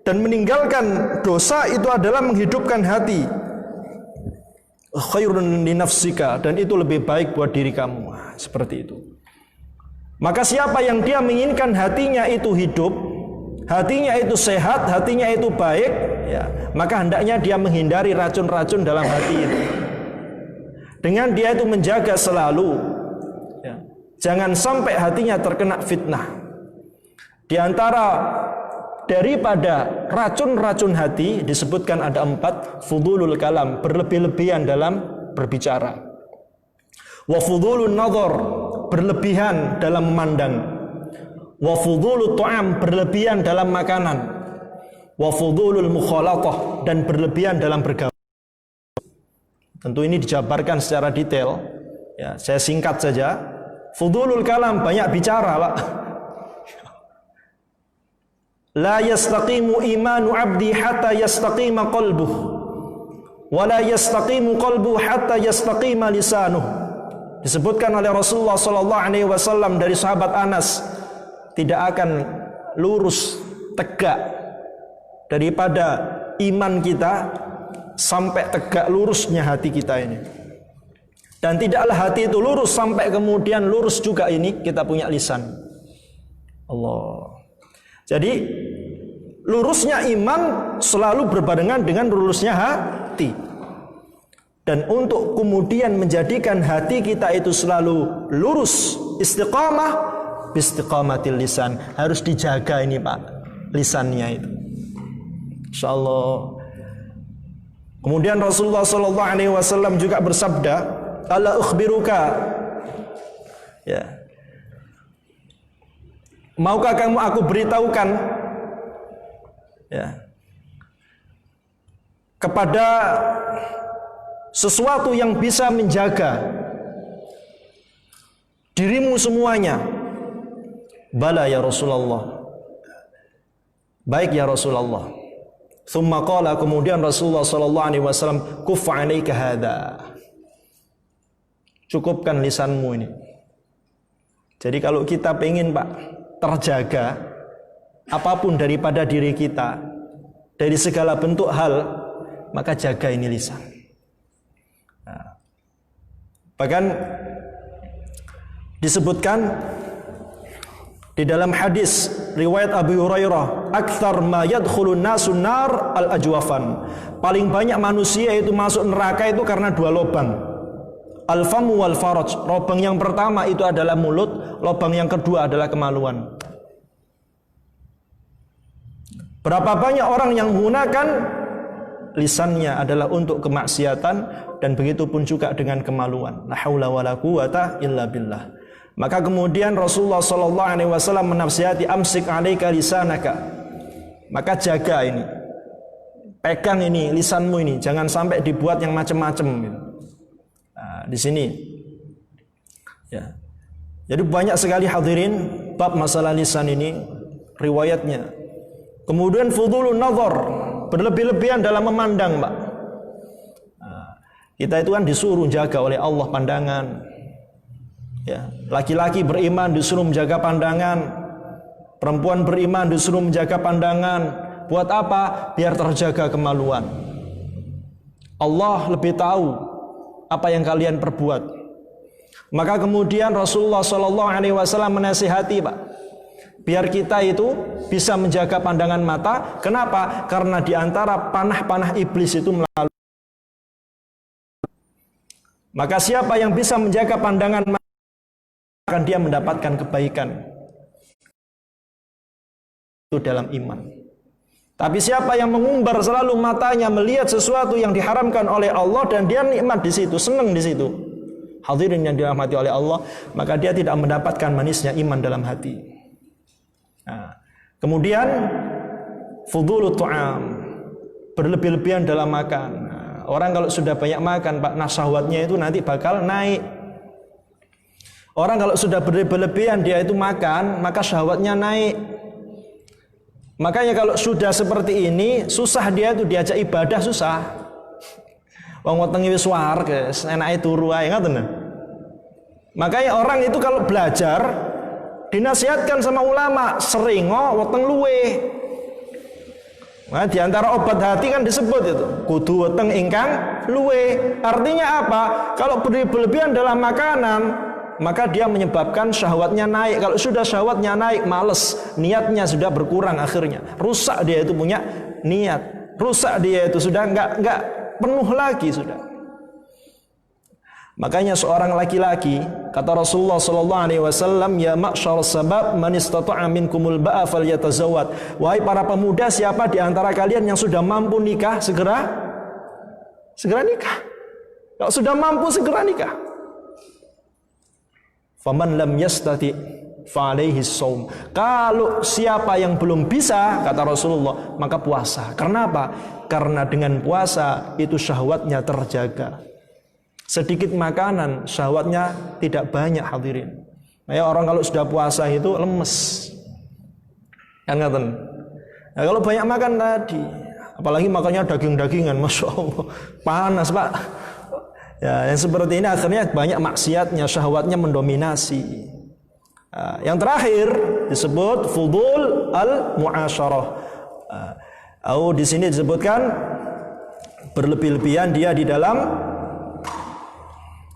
Dan meninggalkan dosa itu adalah menghidupkan hati. Khairun li nafsika, dan itu lebih baik buat diri kamu. Seperti itu. Maka siapa yang dia menginginkan hatinya itu hidup, hatinya itu sehat, hatinya itu baik, ya, maka hendaknya dia menghindari racun-racun dalam hati itu. Dengan dia itu menjaga selalu, ya, jangan sampai hatinya terkena fitnah. Di antara daripada racun-racun hati disebutkan ada 4. Fudulul kalam, berlebih-lebihan dalam berbicara. Wa fudulun nadhar, berlebihan dalam memandang. Wa fudulut ta'am, berlebihan dalam makanan. Wa fudulul mukhalatah, dan berlebihan dalam bergaul. Tentu ini dijabarkan secara detail, ya, saya singkat saja. Fudulul kalam, banyak bicara, Pak. La yastaqimu imanu abdi hatta yastaqima qalbuh, wa la yastaqimu qalbuh hatta yastaqima lisanuh. Disebutkan oleh Rasulullah SAW dari sahabat Anas, tidak akan lurus tegak daripada iman kita sampai tegak lurusnya hati kita ini. Dan tidaklah hati itu lurus sampai kemudian lurus juga ini kita punya lisan. Allah. Jadi lurusnya iman selalu berbarengan dengan lurusnya hati. Dan untuk kemudian menjadikan hati kita itu selalu lurus, istiqamah, bistiqamatil lisan, harus dijaga ini Pak, lisannya itu. Insyaallah. Kemudian Rasulullah SAW juga bersabda, "Ala ukhbiruka." Ya. Maukah kamu aku beritahukan, ya, kepada sesuatu yang bisa menjaga dirimu semuanya? Bala ya Rasulullah. Baik ya Rasulullah. Thumma qala, kemudian Rasulullah SAW, kuffa 'alaika hadha. Cukupkan lisanmu ini. Jadi kalau kita pengen Pak terjaga apapun daripada diri kita dari segala bentuk hal, maka jaga ini lisan. Nah, bahkan disebutkan di dalam hadis riwayat Abu Hurairah, aktsar ma yadkhulun nasun nar al-ajwafan. Paling banyak manusia itu masuk neraka itu karena 2 lubang. Al-famu wal faraj. Lubang yang pertama itu adalah mulut, lubang yang kedua adalah kemaluan. Berapa banyak orang yang menggunakan lisannya adalah untuk kemaksiatan, dan begitu pun juga dengan kemaluan. La haula wala quwata illa billah. Maka kemudian Rasulullah SAW menasihati, amsik 'alaika lisanaka. Maka jaga ini, pegang ini lisanmu ini, jangan sampai dibuat yang macam-macam. Nah, di sini, ya. Jadi banyak sekali hadirin bab masalah lisan ini riwayatnya. Kemudian fudulun nazar, berlebih-lebihan dalam memandang, Pak. Nah, kita itu kan disuruh jaga oleh Allah pandangan. Ya, laki-laki beriman disuruh menjaga pandangan, perempuan beriman disuruh menjaga pandangan. Buat apa? Biar terjaga kemaluan. Allah lebih tahu apa yang kalian perbuat. Maka kemudian Rasulullah SAW menasihati, Pak, biar kita itu bisa menjaga pandangan mata. Kenapa? Karena di antara panah-panah iblis itu melalui. Maka siapa yang bisa menjaga pandangan mata, akan dia mendapatkan kebaikan itu dalam iman. Tapi siapa yang mengumbar selalu matanya melihat sesuatu yang diharamkan oleh Allah dan dia nikmat di situ, senang di situ, hadirin yang dirahmati oleh Allah, maka dia tidak mendapatkan manisnya iman dalam hati. Nah, kemudian fudulut ta'am, berlebih-lebihan dalam makan. Nah, orang kalau sudah banyak makan, Pak, nah syahwatnya itu nanti bakal naik. Orang kalau sudah berlebihan dia itu makan, maka syahwatnya naik. Makanya kalau sudah seperti ini, susah dia itu diajak ibadah, susah. Wong wetenge wis wareg, enake turu ae ngoten. Makanya orang itu kalau belajar dinasihatkan sama ulama, seringo weteng luwe. Nah, di antara obat hati kan disebut itu, kudu weteng ingkang luwe. Artinya apa? Kalau berlebihan dalam makanan, maka dia menyebabkan syahwatnya naik. Kalau sudah syahwatnya naik, males, niatnya sudah berkurang akhirnya. Rusak dia itu punya niat. Rusak dia itu sudah enggak penuh lagi sudah. Makanya seorang laki-laki, kata Rasulullah sallallahu alaihi wasallam, ya ma'syar sabab man istata'a minkumul ba'a falyatazawwad. Wahai para pemuda, siapa di antara kalian yang sudah mampu nikah, segera nikah. Kalau sudah mampu segera nikah. Faman lam yastati fa alaihi shaum. Kalau siapa yang belum bisa, kata Rasulullah, maka puasa. Karena apa? Karena dengan puasa itu syahwatnya terjaga. Sedikit makanan, syahwatnya tidak banyak, hadirin. Ya, orang kalau sudah puasa itu lemes. Kan ngaten. Nah, kalau banyak makan tadi, apalagi makannya daging-dagingan, masya Allah, panas pak. Ya, yang seperti ini akhirnya banyak maksiatnya, syahwatnya mendominasi. Yang terakhir disebut fudul al-mu'asyarah. Di sini disebutkan berlebih-lebihan dia di dalam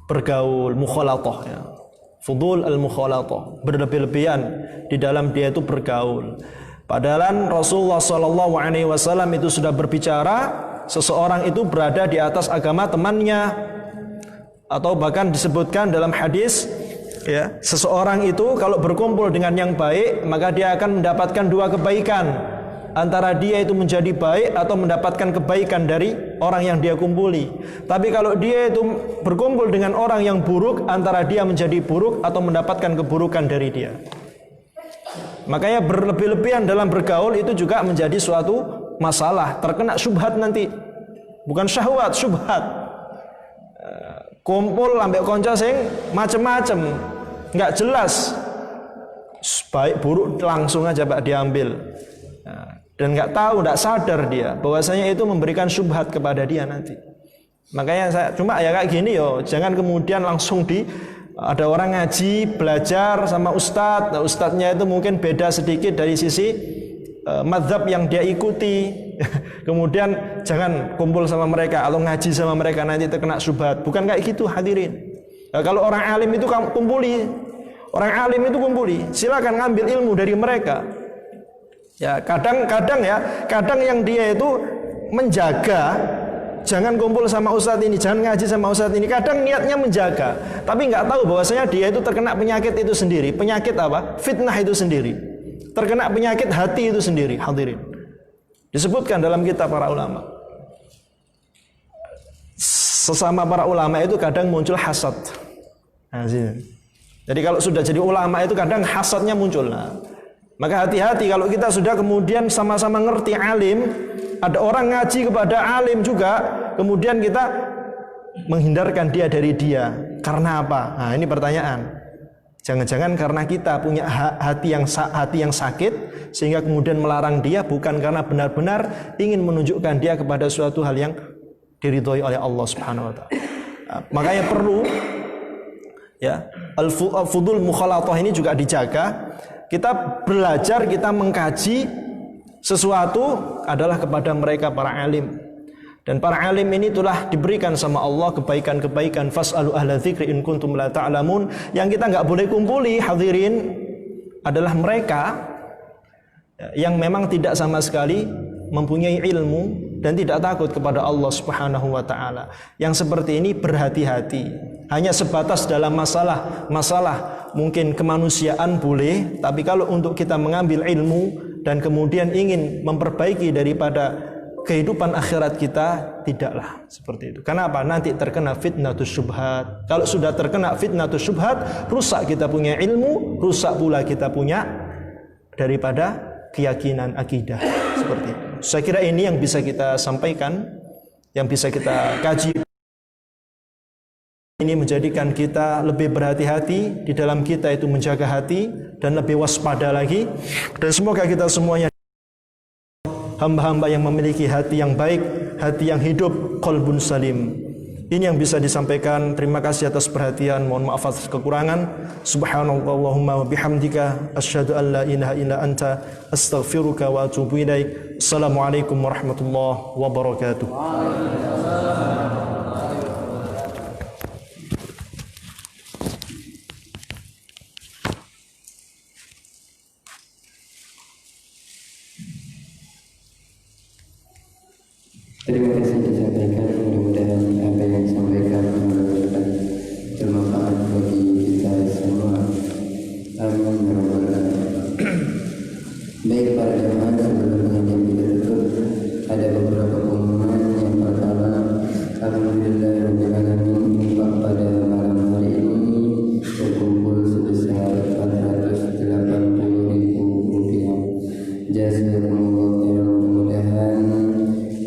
bergaul, mukhalatah ya. Fudul al-mukhalatah, berlebih-lebihan di dalam dia itu bergaul. Padahal Rasulullah sallallahu alaihi wasallam itu sudah berbicara, seseorang itu berada di atas agama temannya, atau bahkan disebutkan dalam hadis ya, seseorang itu kalau berkumpul dengan yang baik, maka dia akan mendapatkan dua kebaikan. Antara dia itu menjadi baik atau mendapatkan kebaikan dari orang yang dia kumpuli. Tapi kalau dia itu berkumpul dengan orang yang buruk, antara dia menjadi buruk atau mendapatkan keburukan dari dia. Makanya berlebih-lebihan dalam bergaul itu juga menjadi suatu masalah, terkena syubhat nanti. Bukan syahwat, syubhat. Kumpul ambek konco sing macem-macem, nggak jelas, baik buruk langsung aja Pak diambil. Dan nggak tahu, nggak sadar dia bahwasanya itu memberikan syubhat kepada dia nanti. Makanya saya cuma ya kayak gini yo, jangan kemudian langsung ada orang ngaji belajar sama ustadz, nah, ustadznya itu mungkin beda sedikit dari sisi mazhab yang dia ikuti. Kemudian jangan kumpul sama mereka atau ngaji sama mereka, nanti terkena syubhat. Bukan kayak gitu hadirin. Nah, kalau orang alim itu kumpuli, silakan ngambil ilmu dari mereka. Ya, kadang yang dia itu menjaga, jangan kumpul sama ustadz ini, jangan ngaji sama ustadz ini. Kadang niatnya menjaga, tapi nggak tahu bahwasanya dia itu terkena penyakit itu sendiri. Penyakit apa? Fitnah itu sendiri. Terkena penyakit hati itu sendiri, hadirin. Disebutkan dalam kitab para ulama. Sesama para ulama itu kadang muncul hasad. Nah, jadi kalau sudah jadi ulama itu kadang hasadnya muncul. Nah, maka hati-hati kalau kita sudah kemudian sama-sama ngerti alim, ada orang ngaji kepada alim juga, kemudian kita menghindarkan dia dari dia. Karena apa? Nah, ini pertanyaan. Jangan-jangan karena kita punya hati yang sakit sehingga kemudian melarang dia, bukan karena benar-benar ingin menunjukkan dia kepada suatu hal yang diridhoi oleh Allah Subhanahu wa taala. Makanya perlu ya, al-fudul mukhalatah ini juga dijaga. Kita belajar, kita mengkaji sesuatu adalah kepada mereka para alim. Dan para alim ini telah diberikan sama Allah kebaikan-kebaikan. Fas'alu ahla dzikri in kuntum la ta'lamun. Yang kita enggak boleh kumpuli hadirin adalah mereka yang memang tidak sama sekali mempunyai ilmu dan tidak takut kepada Allah Subhanahu wa taala. Yang seperti ini berhati-hati. Hanya sebatas dalam masalah mungkin kemanusiaan boleh, tapi kalau untuk kita mengambil ilmu dan kemudian ingin memperbaiki daripada kehidupan akhirat kita, tidaklah seperti itu. Kenapa? Nanti terkena fitnatus syubhat. Kalau sudah terkena fitnatus syubhat, rusak kita punya ilmu, rusak pula kita punya daripada keyakinan akidah seperti itu. Saya kira ini yang bisa kita sampaikan, yang bisa kita kaji. ini menjadikan kita lebih berhati-hati di dalam kita itu menjaga hati dan lebih waspada lagi. Dan semoga kita semuanya hamba-hamba yang memiliki hati yang baik, hati yang hidup, qalbun salim. Ini yang bisa disampaikan. Terima kasih atas perhatian. Mohon maaf atas kekurangan. Subhanallahumma wa bihamdika asyhadu an la ilaha illa anta astaghfiruka wa atubu ilaik. Assalamualaikum warahmatullahi wabarakatuh. Terima kasih disampaikan, mudah-mudahan apa yang disampaikan memberikan bermanfaat bagi kita semua. Amin ya rabbal alamin. Baik para jemaah, sebelum pengajian kita tutup, ada beberapa pengumuman. Yang pertama, alhamdulillahirabbil alamin, infak pada malam hari ini berkumpul sebesar Rp480.000. Jazakumullah khairan. Mudah-mudahan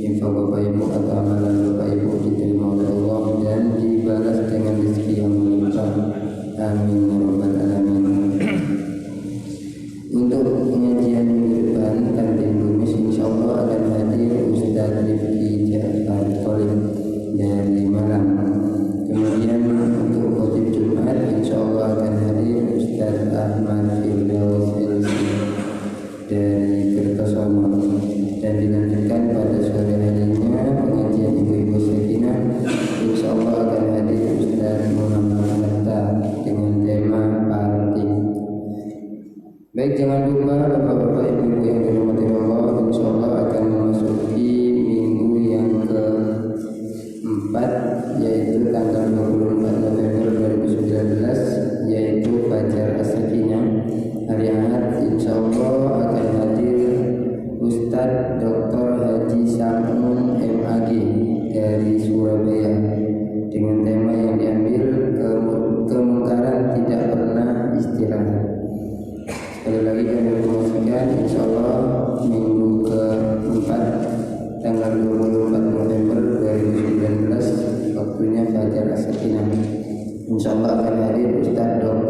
infak Bapak Ibu atau amalan Bapak Ibu diterima oleh Allah dan dibalas dengan rezeki yang melimpah. Amin ya rabbal alamin. Untuk pengajian minggu depan Kantin Bumis insyaallah akan hadir Ustaz Rifki Ja'far Tholib dari Malang. Kemudian untuk khotib Jumat insyaallah akan hadir Ustaz Ahmad Firdaus LC dari Kertosono. Dan dilanjutkan pada sore harinya pengajian ibu-ibu sakinah insyaallah akan hadir Ustaz Muhammad Hatta dengan tema parenting. Baik, jangan lupa bapak-bapak ibu-ibu yang dirahmati Allah, insyaallah akan memasuki minggu yang keempat, yaitu tanggal 24 November 2019, yaitu Fajar As-Sakinah. Hari Ahad insyaallah akan hadir Ustadz Dr. Haji Samun MAG dari Surabaya dengan tema yang diambil kemungkaran tidak pernah istirahat. Sekali lagi kami informasikan insyaallah minggu keempat tanggal 24 November 2019 waktunya Fajar As-Sakinah. Insyaallah akan hadir Ustadz Dr.